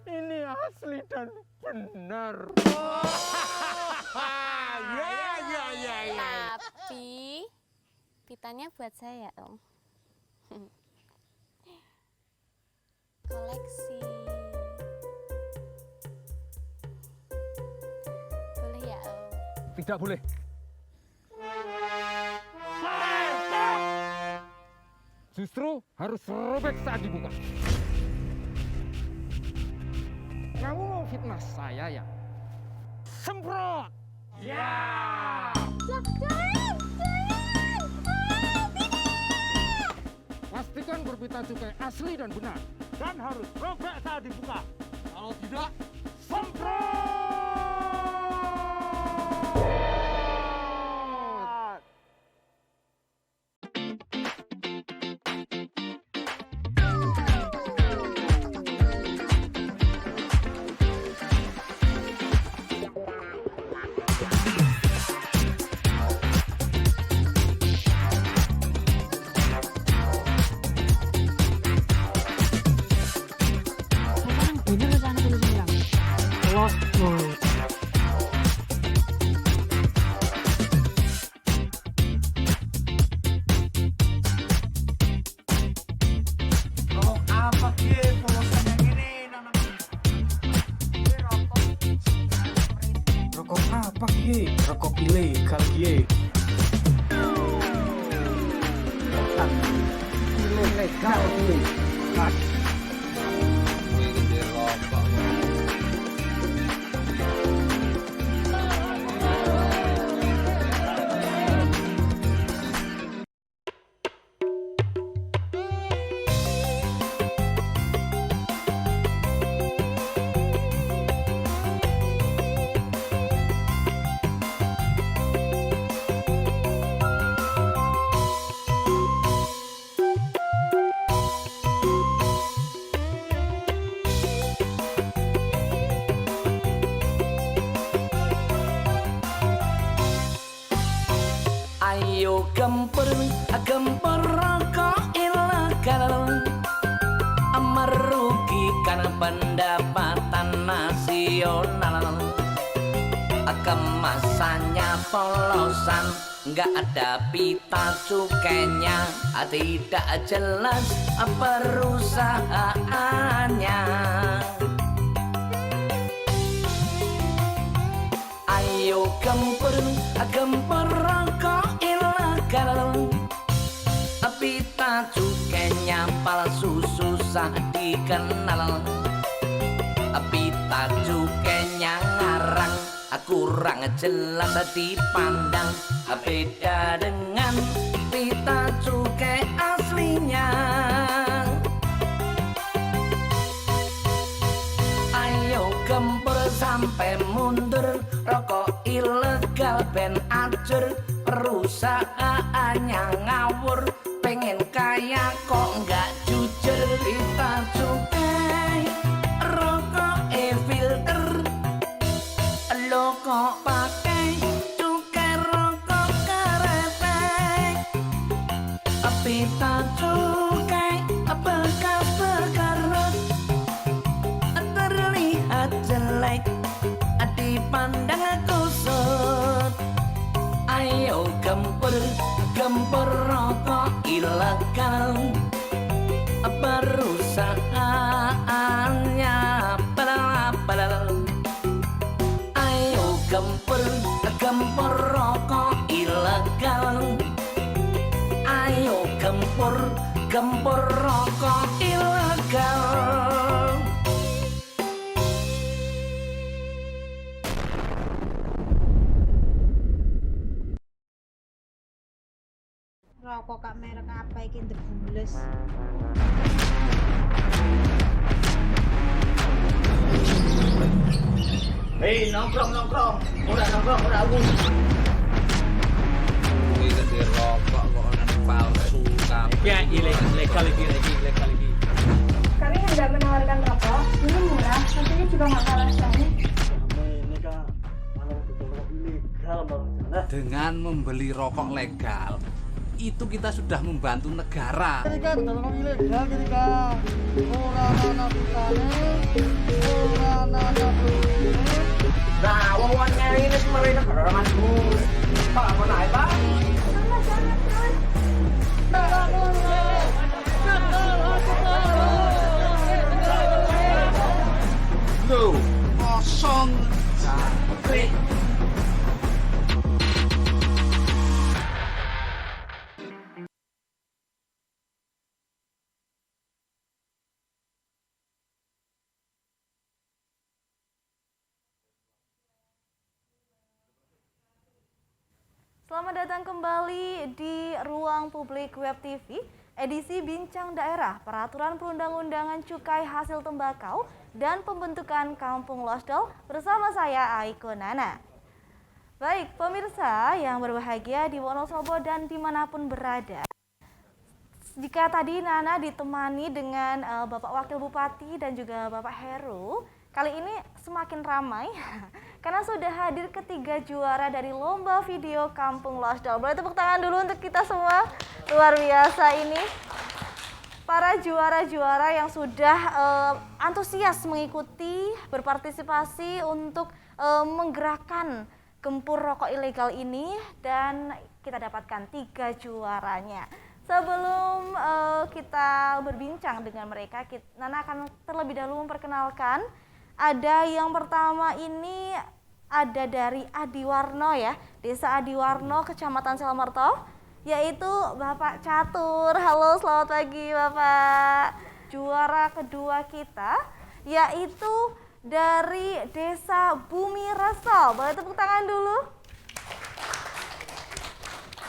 Ini asli dan benar. Tapi pitanya buat saya, Om. Koleksi. Boleh ya, Om? Tidak boleh. Justru harus robek saat dibuka. Kamu mau fitnah saya ya? Semprot! Ya! Pastikan berpita cukai asli dan benar. Dan harus robek saat dibuka. Kalau tidak, semprot! Rokok apa ye? Rokok ilegal ye. Ilegal ye. Ayo gempur rokok ilegal, merugikan pendapatan nasional. Kemasannya polosan, nggak ada pita cukainya, tidak jelas perusahaannya. Ayo gempur rokok ilegal, pita cukainya palsu susah dikenal. Pita cukainya ngarang, kurang jelas dipandang, beda dengan pita cukai aslinya. Ayo gempur sampai mundur, rokok ilegal ben acur, perusahaannya ngawur, pengen kaya kok nggak jujur. Pita cukai rokok e-filter, lo kok pakai cukai rokok keretek. Pita cukai bekas berkarat, terlihat jelek dipandang kusut. Ayo gempur rokok ilegal, perusahaannya padahal. Ayo gempur rokok ilegal, ayo gempur rokok ilegal. Rokok kak merek apa iki ndebules. Hei, nongkrong, udah abus. Ini di rokok kok palsu kabeh. Ya, ilegal lagi. Kami hendak menawarkan rokok, ini murah, harganya juga nggak kalah sekali. Dengan membeli rokok legal, itu kita sudah membantu negara. Ketika rokok ilegal, ketika orang anak Nah, wawannya ini sebenarnya negara mandu. Pak, mau naik, Pak? Loh, kosong. Klik. Selamat datang kembali di Ruang Publik Web TV, edisi Bincang Daerah, Peraturan Perundang-undangan Cukai Hasil Tembakau dan Pembentukan Kampung Losdol bersama saya Aiko Nana. Baik, pemirsa yang berbahagia di Wonosobo dan dimanapun berada. Jika tadi Nana ditemani dengan Bapak Wakil Bupati dan juga Bapak Heru, kali ini semakin ramai karena sudah hadir ketiga juara dari lomba video Kampung Losdol. Boleh tepuk tangan dulu untuk kita semua. Luar biasa ini. Para juara-juara yang sudah antusias mengikuti, berpartisipasi untuk menggerakkan gempur rokok ilegal ini, dan kita dapatkan 3 juaranya. Sebelum kita berbincang dengan mereka, Nana akan terlebih dahulu memperkenalkan. Ada yang pertama ini ada dari Adiwarno ya, Desa Adiwarno, Kecamatan Selmerto, yaitu Bapak Catur. Halo, selamat pagi Bapak. Juara kedua kita yaitu dari Desa Bumi Reso. Boleh tepuk tangan dulu?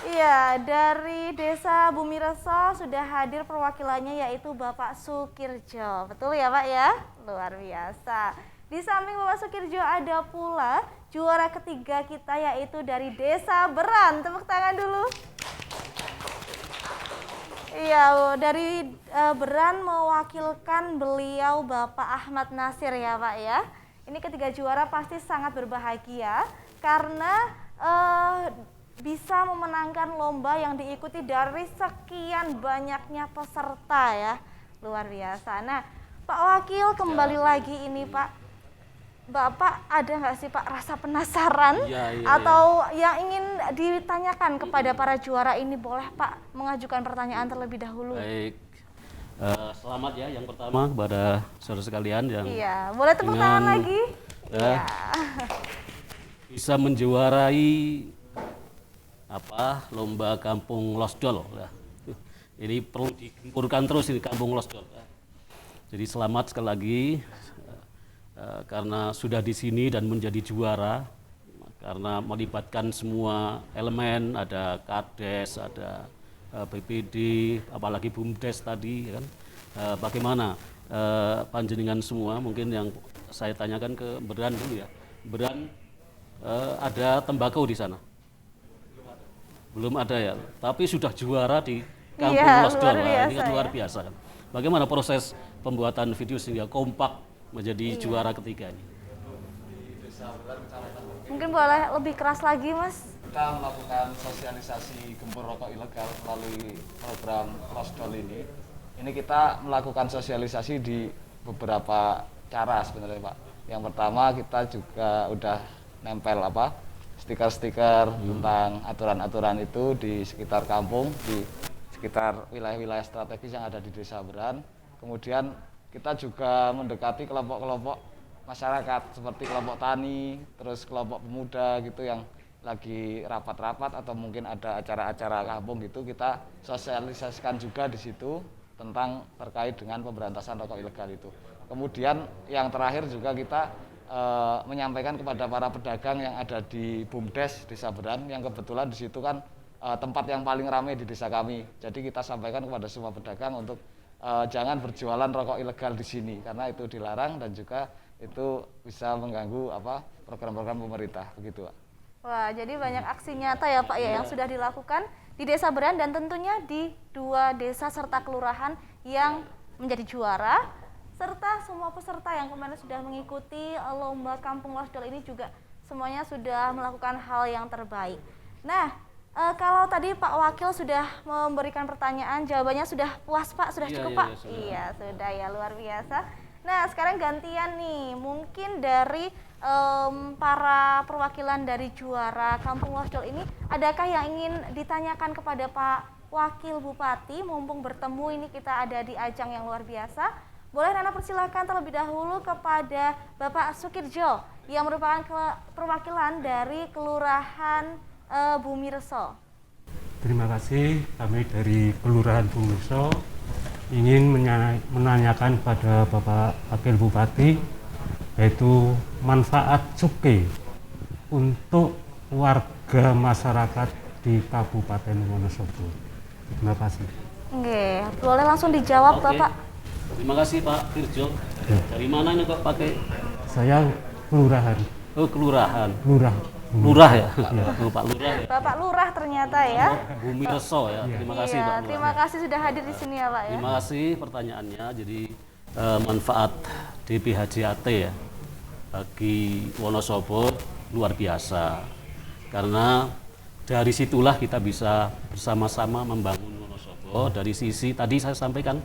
Iya, dari Desa Bumi Reso sudah hadir perwakilannya yaitu Bapak Sukirjo. Betul ya Pak ya? Luar biasa. Di samping Bapak Sukirjo ada pula juara ketiga kita yaitu dari Desa Beran. Tepuk tangan dulu. Iya, dari Beran mewakilkan beliau Bapak Ahmad Nasir ya Pak ya. Ini ketiga juara pasti sangat berbahagia karena bisa memenangkan lomba yang diikuti dari sekian banyaknya peserta ya. Luar biasa. Nah, Pak Wakil kembali lagi ini Pak. Bapak ada nggak sih Pak rasa penasaran atau yang ingin ditanyakan kepada para juara ini? Boleh Pak mengajukan pertanyaan terlebih dahulu. Baik. Selamat ya yang pertama kepada saudara sekalian yang boleh tepuk tangan lagi. Bisa menjuarai lomba Kampung Losdol. Ini perlu digempurkan terus ini Kampung Losdol. Jadi selamat sekali lagi karena sudah di sini dan menjadi juara karena melibatkan semua elemen, ada Kades, ada BPD, apalagi BUMDes tadi kan. Bagaimana panjenengan semua, mungkin yang saya tanyakan ke Beran dulu ya. Beran ada tembakau di sana? Belum ada ya, tapi sudah juara di Kampung Losdol. Ini kan luar biasa kan. Bagaimana proses pembuatan video sehingga kompak menjadi juara ketiga ini? Mungkin boleh lebih keras lagi Mas. Kita melakukan sosialisasi gempur rokok ilegal melalui program Losdol ini. Ini kita melakukan sosialisasi di beberapa cara sebenarnya Pak. Yang pertama kita juga udah nempel stiker-stiker tentang aturan-aturan itu di sekitar kampung, di sekitar wilayah-wilayah strategis yang ada di Desa Beran. Kemudian kita juga mendekati kelompok-kelompok masyarakat seperti kelompok tani, terus kelompok pemuda gitu yang lagi rapat-rapat atau mungkin ada acara-acara kampung gitu, kita sosialisasikan juga di situ tentang terkait dengan pemberantasan rokok ilegal itu. Kemudian yang terakhir juga kita menyampaikan kepada para pedagang yang ada di BUMDes Desa Beran yang kebetulan di situ kan tempat yang paling ramai di desa kami. Jadi kita sampaikan kepada semua pedagang untuk jangan berjualan rokok ilegal di sini karena itu dilarang dan juga itu bisa mengganggu program-program pemerintah begitu Pak. Wah, jadi banyak aksi nyata ya Pak ya yang sudah dilakukan di Desa Beran dan tentunya di 2 desa serta kelurahan yang menjadi juara, serta semua peserta yang kemarin sudah mengikuti lomba Kampung Losdol ini juga semuanya sudah melakukan hal yang terbaik. Nah, kalau tadi Pak Wakil sudah memberikan pertanyaan, jawabannya sudah puas Pak, sudah cukup Pak? Iya, sudah ya, luar biasa. Nah, sekarang gantian nih, mungkin dari para perwakilan dari juara Kampung Losdol ini, adakah yang ingin ditanyakan kepada Pak Wakil Bupati, mumpung bertemu ini kita ada di ajang yang luar biasa? Boleh Nana persilakan terlebih dahulu kepada Bapak Sukirjo, yang merupakan perwakilan dari Kelurahan Bumirso. Terima kasih, kami dari Kelurahan Bumirso ingin menanyakan pada Bapak Wakil Bupati yaitu manfaat cukai untuk warga masyarakat di Kabupaten Wonosobo. Terima kasih. Oke, boleh langsung dijawab Bapak. Terima kasih Pak Firjo. Dari mana ini kok pakai? Saya kelurahan. Oh, kelurahan. Lurah ya? Pak Lurah ya? Bapak Lurah ternyata ya. Bumirso ya. Terima kasih Pak Lurah. Terima kasih sudah hadir di sini ya Pak ya. Terima kasih pertanyaannya. Jadi manfaat DPHJAT ya bagi Wonosobo luar biasa. Karena dari situlah kita bisa bersama-sama membangun Wonosobo. Dari sisi tadi saya sampaikan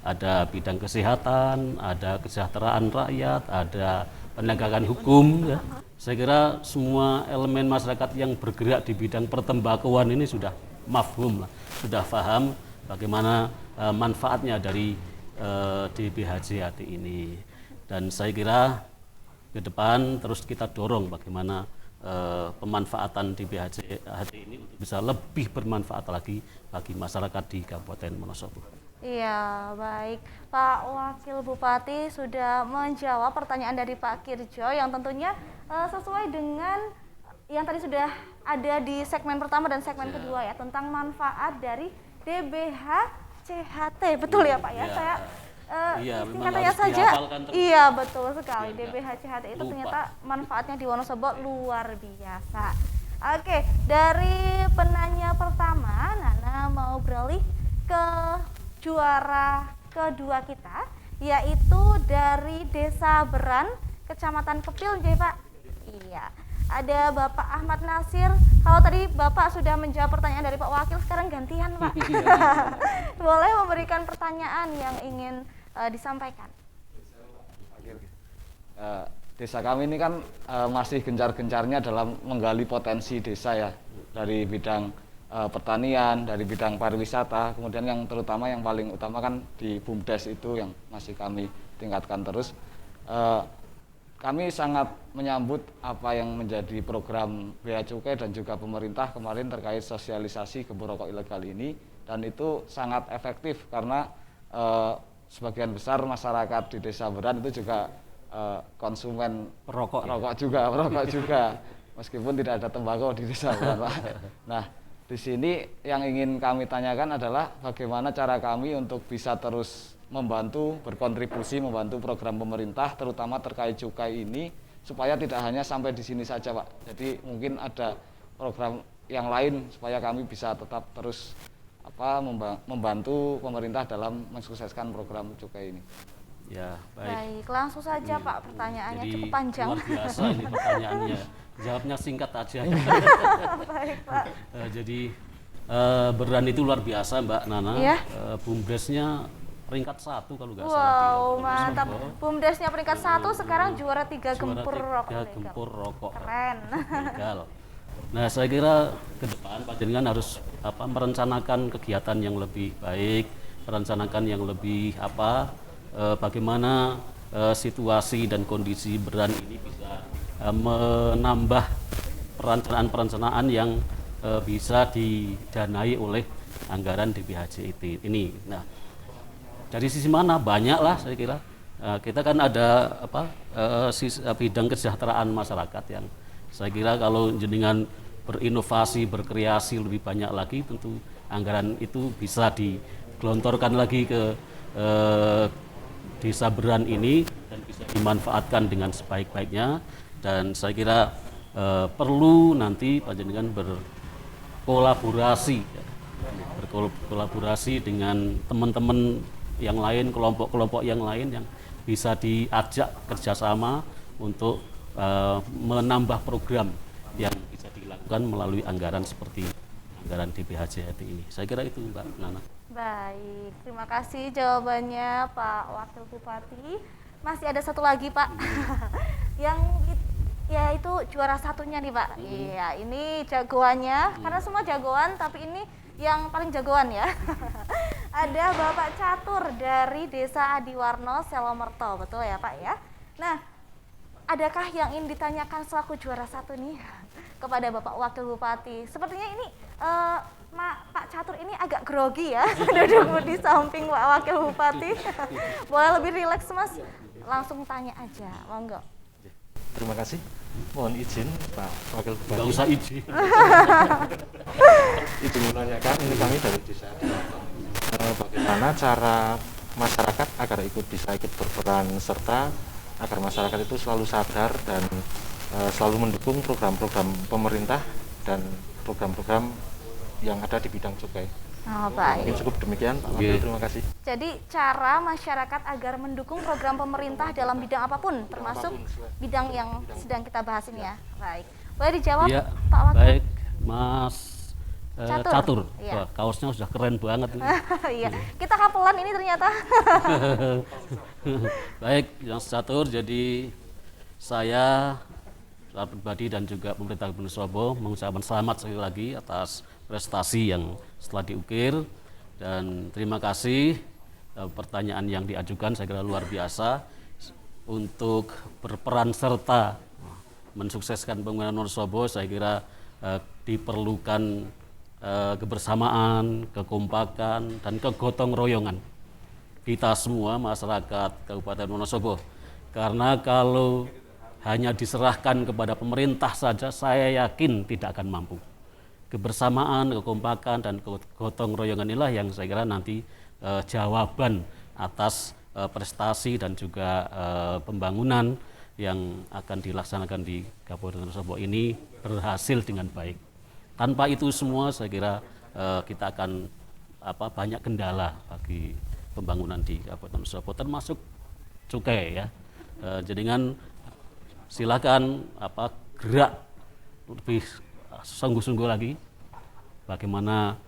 ada bidang kesehatan, ada kesejahteraan rakyat, ada penegakan hukum ya. Saya kira semua elemen masyarakat yang bergerak di bidang pertembakauan ini sudah mafhum lah, sudah paham bagaimana manfaatnya dari DPHJAT ini. Dan saya kira ke depan terus kita dorong bagaimana pemanfaatan DPHJAT ini untuk bisa lebih bermanfaat lagi bagi masyarakat di Kabupaten Wonosobo. Iya, baik. Pak Wakil Bupati sudah menjawab pertanyaan dari Pak Kirjo yang tentunya sesuai dengan yang tadi sudah ada di segmen pertama dan segmen kedua ya, tentang manfaat dari DPHJAT. Betul ya Pak ya? Saya singkatannya saja. Iya, betul sekali. DPHJAT itu ternyata manfaatnya di Wonosobo luar biasa. Oke, dari penanya pertama, Nana mau beralih ke juara kedua kita, yaitu dari Desa Beran, Kecamatan Kepil, Pak. Iya. ada Bapak Ahmad Nasir. Kalau tadi Bapak sudah menjawab pertanyaan dari Pak Wakil, sekarang gantian Pak. Boleh memberikan pertanyaan yang ingin disampaikan. Desa kami ini kan masih gencar-gencarnya dalam menggali potensi desa ya, dari bidang pertanian, dari bidang pariwisata, kemudian yang terutama yang paling utama kan di BUMDes itu yang masih kami tingkatkan terus. Kami sangat menyambut apa yang menjadi program Bea Cukai dan juga pemerintah kemarin terkait sosialisasi gembok rokok ilegal ini, dan itu sangat efektif karena sebagian besar masyarakat di Desa Beran itu juga konsumen rokok juga meskipun tidak ada tembakau di Desa Beran, Pak. Nah, di sini yang ingin kami tanyakan adalah bagaimana cara kami untuk bisa terus membantu, berkontribusi membantu program pemerintah terutama terkait cukai ini supaya tidak hanya sampai di sini saja, Pak. Jadi mungkin ada program yang lain supaya kami bisa tetap terus membantu pemerintah dalam mensukseskan program cukai ini. Ya, baik. Langsung saja Pak, pertanyaannya jadi, cukup panjang. Luar biasa ini pertanyaannya. Jawabnya singkat aja. Baik Pak. Jadi Beran itu luar biasa Mbak Nana. Iya. BUMDesnya peringkat 1 kalau nggak salah. Wow, mantap. BUMDesnya peringkat 1, sekarang juara 3 gempur rokok legal. Gempur rokok. Keren. Legal. Nah, saya kira ke depan Pak Jenengan harus merencanakan kegiatan yang lebih baik, merencanakan yang lebih bagaimana situasi dan kondisi Beran ini bisa menambah perencanaan-perencanaan yang bisa didanai oleh anggaran DPHJT ini. Nah, dari sisi mana? Banyak lah saya kira. Kita kan ada bidang kesejahteraan masyarakat yang saya kira kalau jenengan berinovasi, berkreasi lebih banyak lagi, tentu anggaran itu bisa digelontorkan lagi ke Desa Beran ini dan bisa dimanfaatkan dengan sebaik-baiknya. Dan saya kira perlu nanti panjenengan berkolaborasi dengan teman-teman yang lain, kelompok-kelompok yang lain yang bisa diajak kerjasama untuk menambah program yang bisa dilakukan melalui anggaran seperti anggaran DPHJT ini. Saya kira itu Mbak Nana. Baik, terima kasih jawabannya Pak Wakil Bupati. Masih ada satu lagi Pak, yang yaitu juara satunya nih Pak. Iya, ini jagoannya, karena semua jagoan, tapi ini yang paling jagoan ya. Ada Bapak Catur dari Desa Adiwarno, Selomerto, betul ya Pak ya? Nah, adakah yang ingin ditanyakan selaku juara satu nih kepada Bapak Wakil Bupati? Sepertinya ini Pak Catur ini agak grogi ya, duduk di samping Pak Wakil Bupati. Boleh lebih rileks Mas? Langsung tanya aja, monggo. Terima kasih. Mohon izin Pak Wakil Bupati. Nggak usah izin. Izin menanyakan, ini kami dari Desa Adiwarno. Bagaimana cara masyarakat agar bisa ikut berperan serta agar masyarakat itu selalu sadar dan selalu mendukung program-program pemerintah dan program-program yang ada di bidang cukai. Oh, baik. Mungkin cukup demikian Pak Wakil, terima kasih. Jadi cara masyarakat agar mendukung program pemerintah dalam bidang apapun, termasuk bidang yang sedang kita bahas ini ya. Baik. Boleh dijawab Ya, Pak Wakil? baik Mas Catur. Iya. Wah, kaosnya sudah keren banget ini. Iya, kita kapelan ini ternyata. Baik, Mas Catur, jadi saya secara pribadi dan juga pemerintah Gubernur Surabaya mengucapkan selamat sekali lagi atas prestasi yang setelah diukir, dan terima kasih pertanyaan yang diajukan saya kira luar biasa untuk berperan serta mensukseskan pembangunan Wonosobo. Saya kira diperlukan kebersamaan, kekompakan, dan kegotong royongan kita semua masyarakat Kabupaten Wonosobo. Karena kalau hanya diserahkan kepada pemerintah saja, saya yakin tidak akan mampu. Kebersamaan, kekompakan, dan gotong royongan inilah yang saya kira nanti jawaban atas prestasi dan juga pembangunan yang akan dilaksanakan di Kabupaten Wonosobo ini berhasil dengan baik. Tanpa itu semua saya kira kita akan banyak kendala bagi pembangunan di Kabupaten Wonosobo, termasuk cukai ya. Jadi silakan gerak lebih sungguh-sungguh lagi bagaimana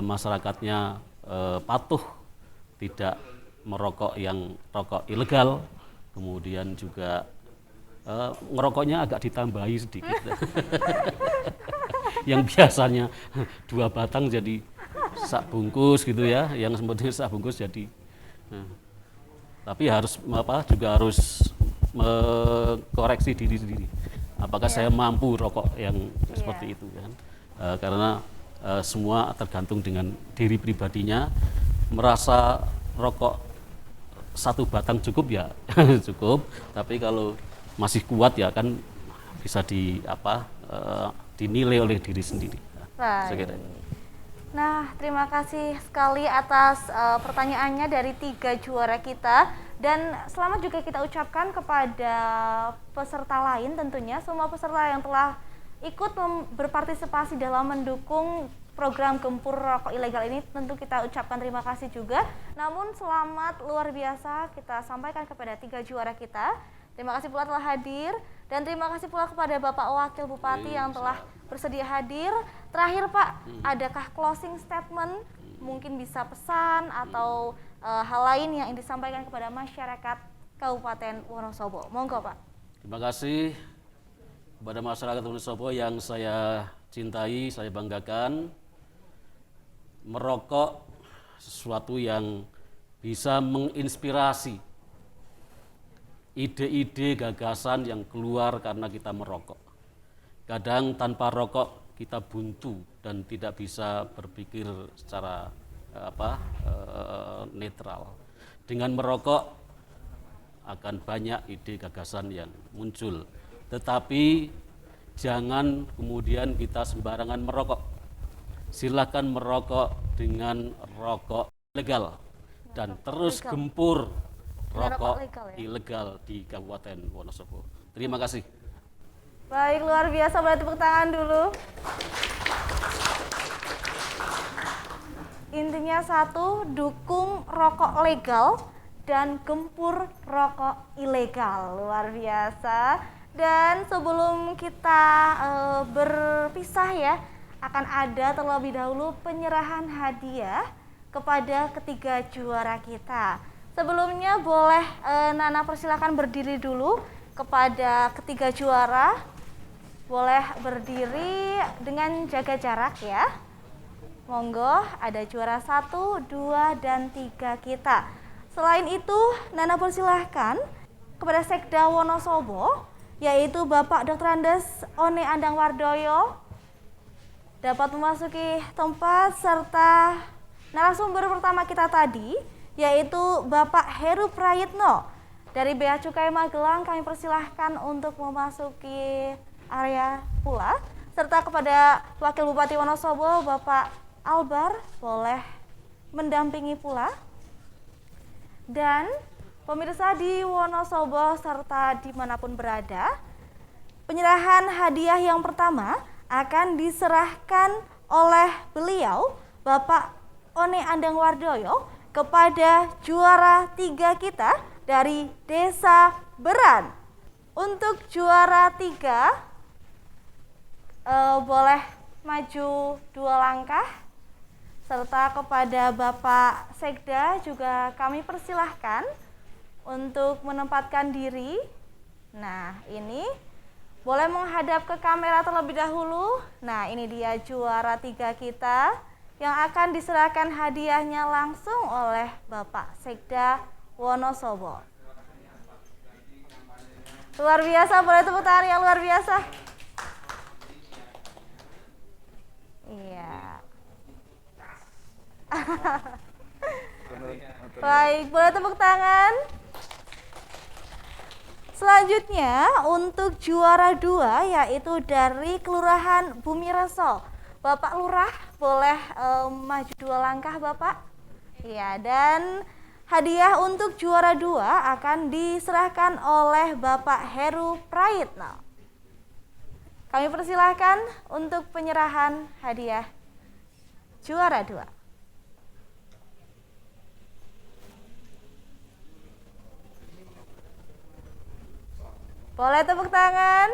masyarakatnya patuh tidak merokok yang rokok ilegal, kemudian juga ngerokoknya agak ditambahi sedikit. Yang biasanya 2 batang jadi sak bungkus gitu ya, yang seperti sak bungkus jadi. Tapi harus juga harus koreksi diri sendiri. Apakah saya mampu rokok yang seperti itu kan? Karena semua tergantung dengan diri pribadinya. Merasa rokok 1 batang cukup ya cukup. Tapi kalau masih kuat ya kan bisa dinilai oleh diri sendiri. Baik. Nah, terima kasih sekali atas pertanyaannya dari 3 juara kita, dan selamat juga kita ucapkan kepada peserta lain tentunya, semua peserta yang telah ikut berpartisipasi dalam mendukung program Gempur Rokok Ilegal ini, tentu kita ucapkan terima kasih juga. Namun selamat luar biasa kita sampaikan kepada 3 juara kita. Terima kasih pula telah hadir, dan terima kasih pula kepada Bapak Wakil Bupati yang telah bersedia hadir. Terakhir Pak, adakah closing statement, mungkin bisa pesan atau hal lain yang ingin disampaikan kepada masyarakat Kabupaten Wonosobo? Monggo Pak. Terima kasih kepada masyarakat Wonosobo yang saya cintai, saya banggakan. Merokok sesuatu yang bisa menginspirasi ide-ide, gagasan yang keluar karena kita merokok. Kadang tanpa rokok kita buntu dan tidak bisa berpikir secara netral. Dengan merokok akan banyak ide gagasan yang muncul. Tetapi jangan kemudian kita sembarangan merokok. Silakan merokok dengan rokok legal dan terus gempur rokok ilegal di Kabupaten Wonosobo. Terima kasih. Baik, luar biasa, boleh tepuk tangan dulu. Intinya satu, dukung rokok legal dan gempur rokok ilegal. Luar biasa. Dan sebelum kita berpisah ya, akan ada terlebih dahulu penyerahan hadiah kepada ketiga juara kita. Sebelumnya boleh Nana persilakan berdiri dulu kepada ketiga juara. Boleh berdiri dengan jaga jarak ya. Monggo, ada juara 1, 2, dan 3 kita. Selain itu, Nana persilahkan kepada Sekda Wonosobo, yaitu Bapak Dr. Andes One Andang Wardoyo, dapat memasuki tempat, serta narasumber pertama kita tadi, yaitu Bapak Heru Prayitno dari Bea Cukai Magelang. Kami persilahkan untuk memasuki area pula, serta kepada Wakil Bupati Wonosobo Bapak Albar boleh mendampingi pula. Dan pemirsa di Wonosobo serta dimanapun berada, penyerahan hadiah yang pertama akan diserahkan oleh beliau Bapak One Andang Wardoyo kepada juara 3 kita dari Desa Beran. Untuk juara 3 boleh maju 2 langkah, serta kepada Bapak Sekda juga kami persilahkan untuk menempatkan diri. Nah, ini boleh menghadap ke kamera terlebih dahulu. Nah, ini dia juara 3 kita yang akan diserahkan hadiahnya langsung oleh Bapak Sekda Wonosobo. Luar biasa, boleh tepuk tangan yang luar biasa. Iya. Baik, boleh tepuk tangan. Selanjutnya untuk juara 2 yaitu dari Kelurahan Bumireso. Bapak Lurah boleh maju 2 langkah Bapak. Iya, dan hadiah untuk juara 2 akan diserahkan oleh Bapak Heru Prayitno. Kami persilahkan untuk penyerahan hadiah juara 2. Boleh tepuk tangan.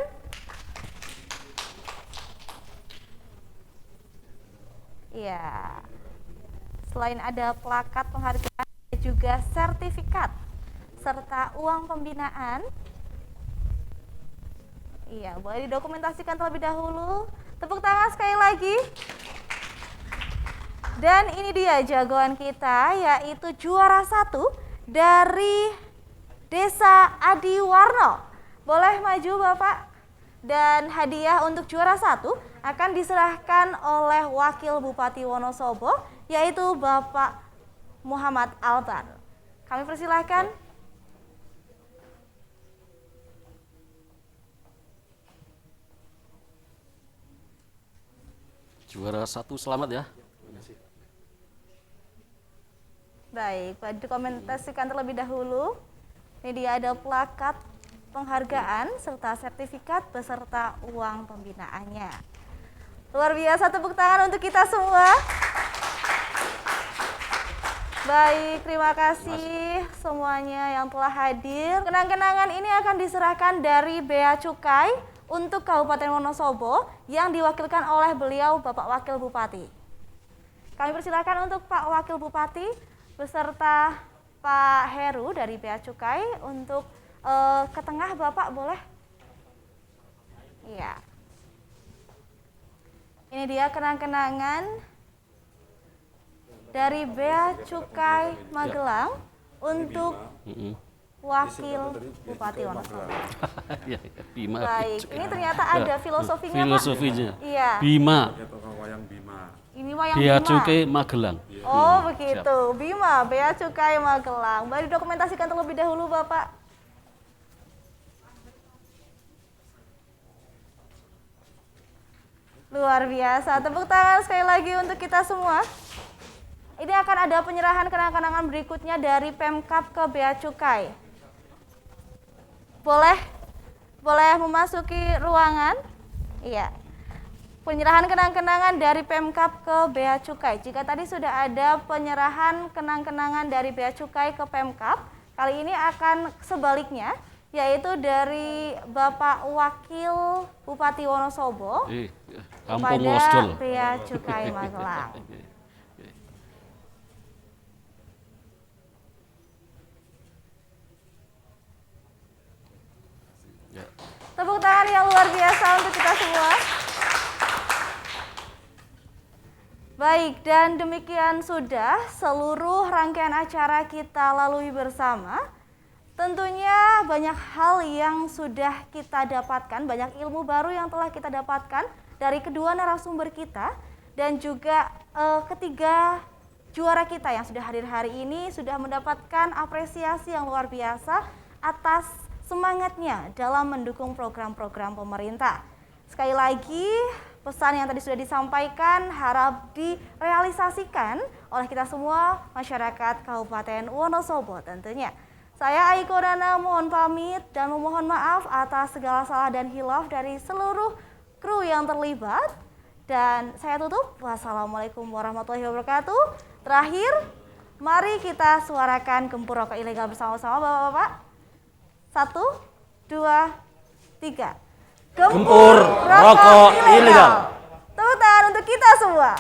Iya. Selain ada plakat penghargaan, ada juga sertifikat serta uang pembinaan. Iya, boleh didokumentasikan terlebih dahulu. Tepuk tangan sekali lagi. Dan ini dia jagoan kita, yaitu juara 1 dari Desa Adiwarno. Boleh maju Bapak. Dan hadiah untuk juara 1 akan diserahkan oleh Wakil Bupati Wonosobo, yaitu Bapak Muhammad Albar. Kami persilahkan. Juara 1 selamat ya. Baik, dikomentasikan terlebih dahulu. Ini dia ada plakat penghargaan serta sertifikat beserta uang pembinaannya. Luar biasa, tepuk tangan untuk kita semua. Baik, terima kasih semuanya yang telah hadir. Kenang-kenangan ini akan diserahkan dari Bea Cukai untuk Kabupaten Wonosobo yang diwakilkan oleh beliau Bapak Wakil Bupati. Kami persilakan untuk Pak Wakil Bupati beserta Pak Heru dari Bea Cukai untuk ke tengah Bapak, boleh? Iya. Ini dia kenang-kenangan dari Bea Cukai Magelang untuk Wakil Bupati Wonosobo. Bima. Baik, ini ternyata ada filosofinya, filosofinya. Pak. Iya. Bima. Ini wayang Bea Bima. Cukai Magelang. Oh, begitu. Bima, Bea Cukai Magelang. Baru dokumentasikan terlebih dahulu, Bapak. Luar biasa. Tepuk tangan sekali lagi untuk kita semua. Ini akan ada penyerahan kenang-kenangan berikutnya dari Pemkab ke Bea Cukai. Boleh memasuki ruangan? Iya. Penyerahan kenang-kenangan dari Pemkab ke Bea Cukai. Jika tadi sudah ada penyerahan kenang-kenangan dari Bea Cukai ke Pemkab, kali ini akan sebaliknya, yaitu dari Bapak Wakil Bupati Wonosobo kepada Bea Cukai Magelang. Tepuk tangan yang luar biasa untuk kita semua. Baik, dan demikian sudah seluruh rangkaian acara kita lalui bersama. Tentunya banyak hal yang sudah kita dapatkan, banyak ilmu baru yang telah kita dapatkan dari kedua narasumber kita, dan juga ketiga juara kita yang sudah hadir hari ini sudah mendapatkan apresiasi yang luar biasa atas semangatnya dalam mendukung program-program pemerintah. Sekali lagi, pesan yang tadi sudah disampaikan harap direalisasikan oleh kita semua masyarakat Kabupaten Wonosobo tentunya. Saya Aiko Dana mohon pamit dan memohon maaf atas segala salah dan hilaf dari seluruh kru yang terlibat. Dan saya tutup. Wassalamualaikum warahmatullahi wabarakatuh. Terakhir, mari kita suarakan Gempur Rokok Ilegal bersama-sama Bapak-Bapak. 1, 2, 3. Gempur Rokok Ilegal. Tepuk tangan untuk kita semua.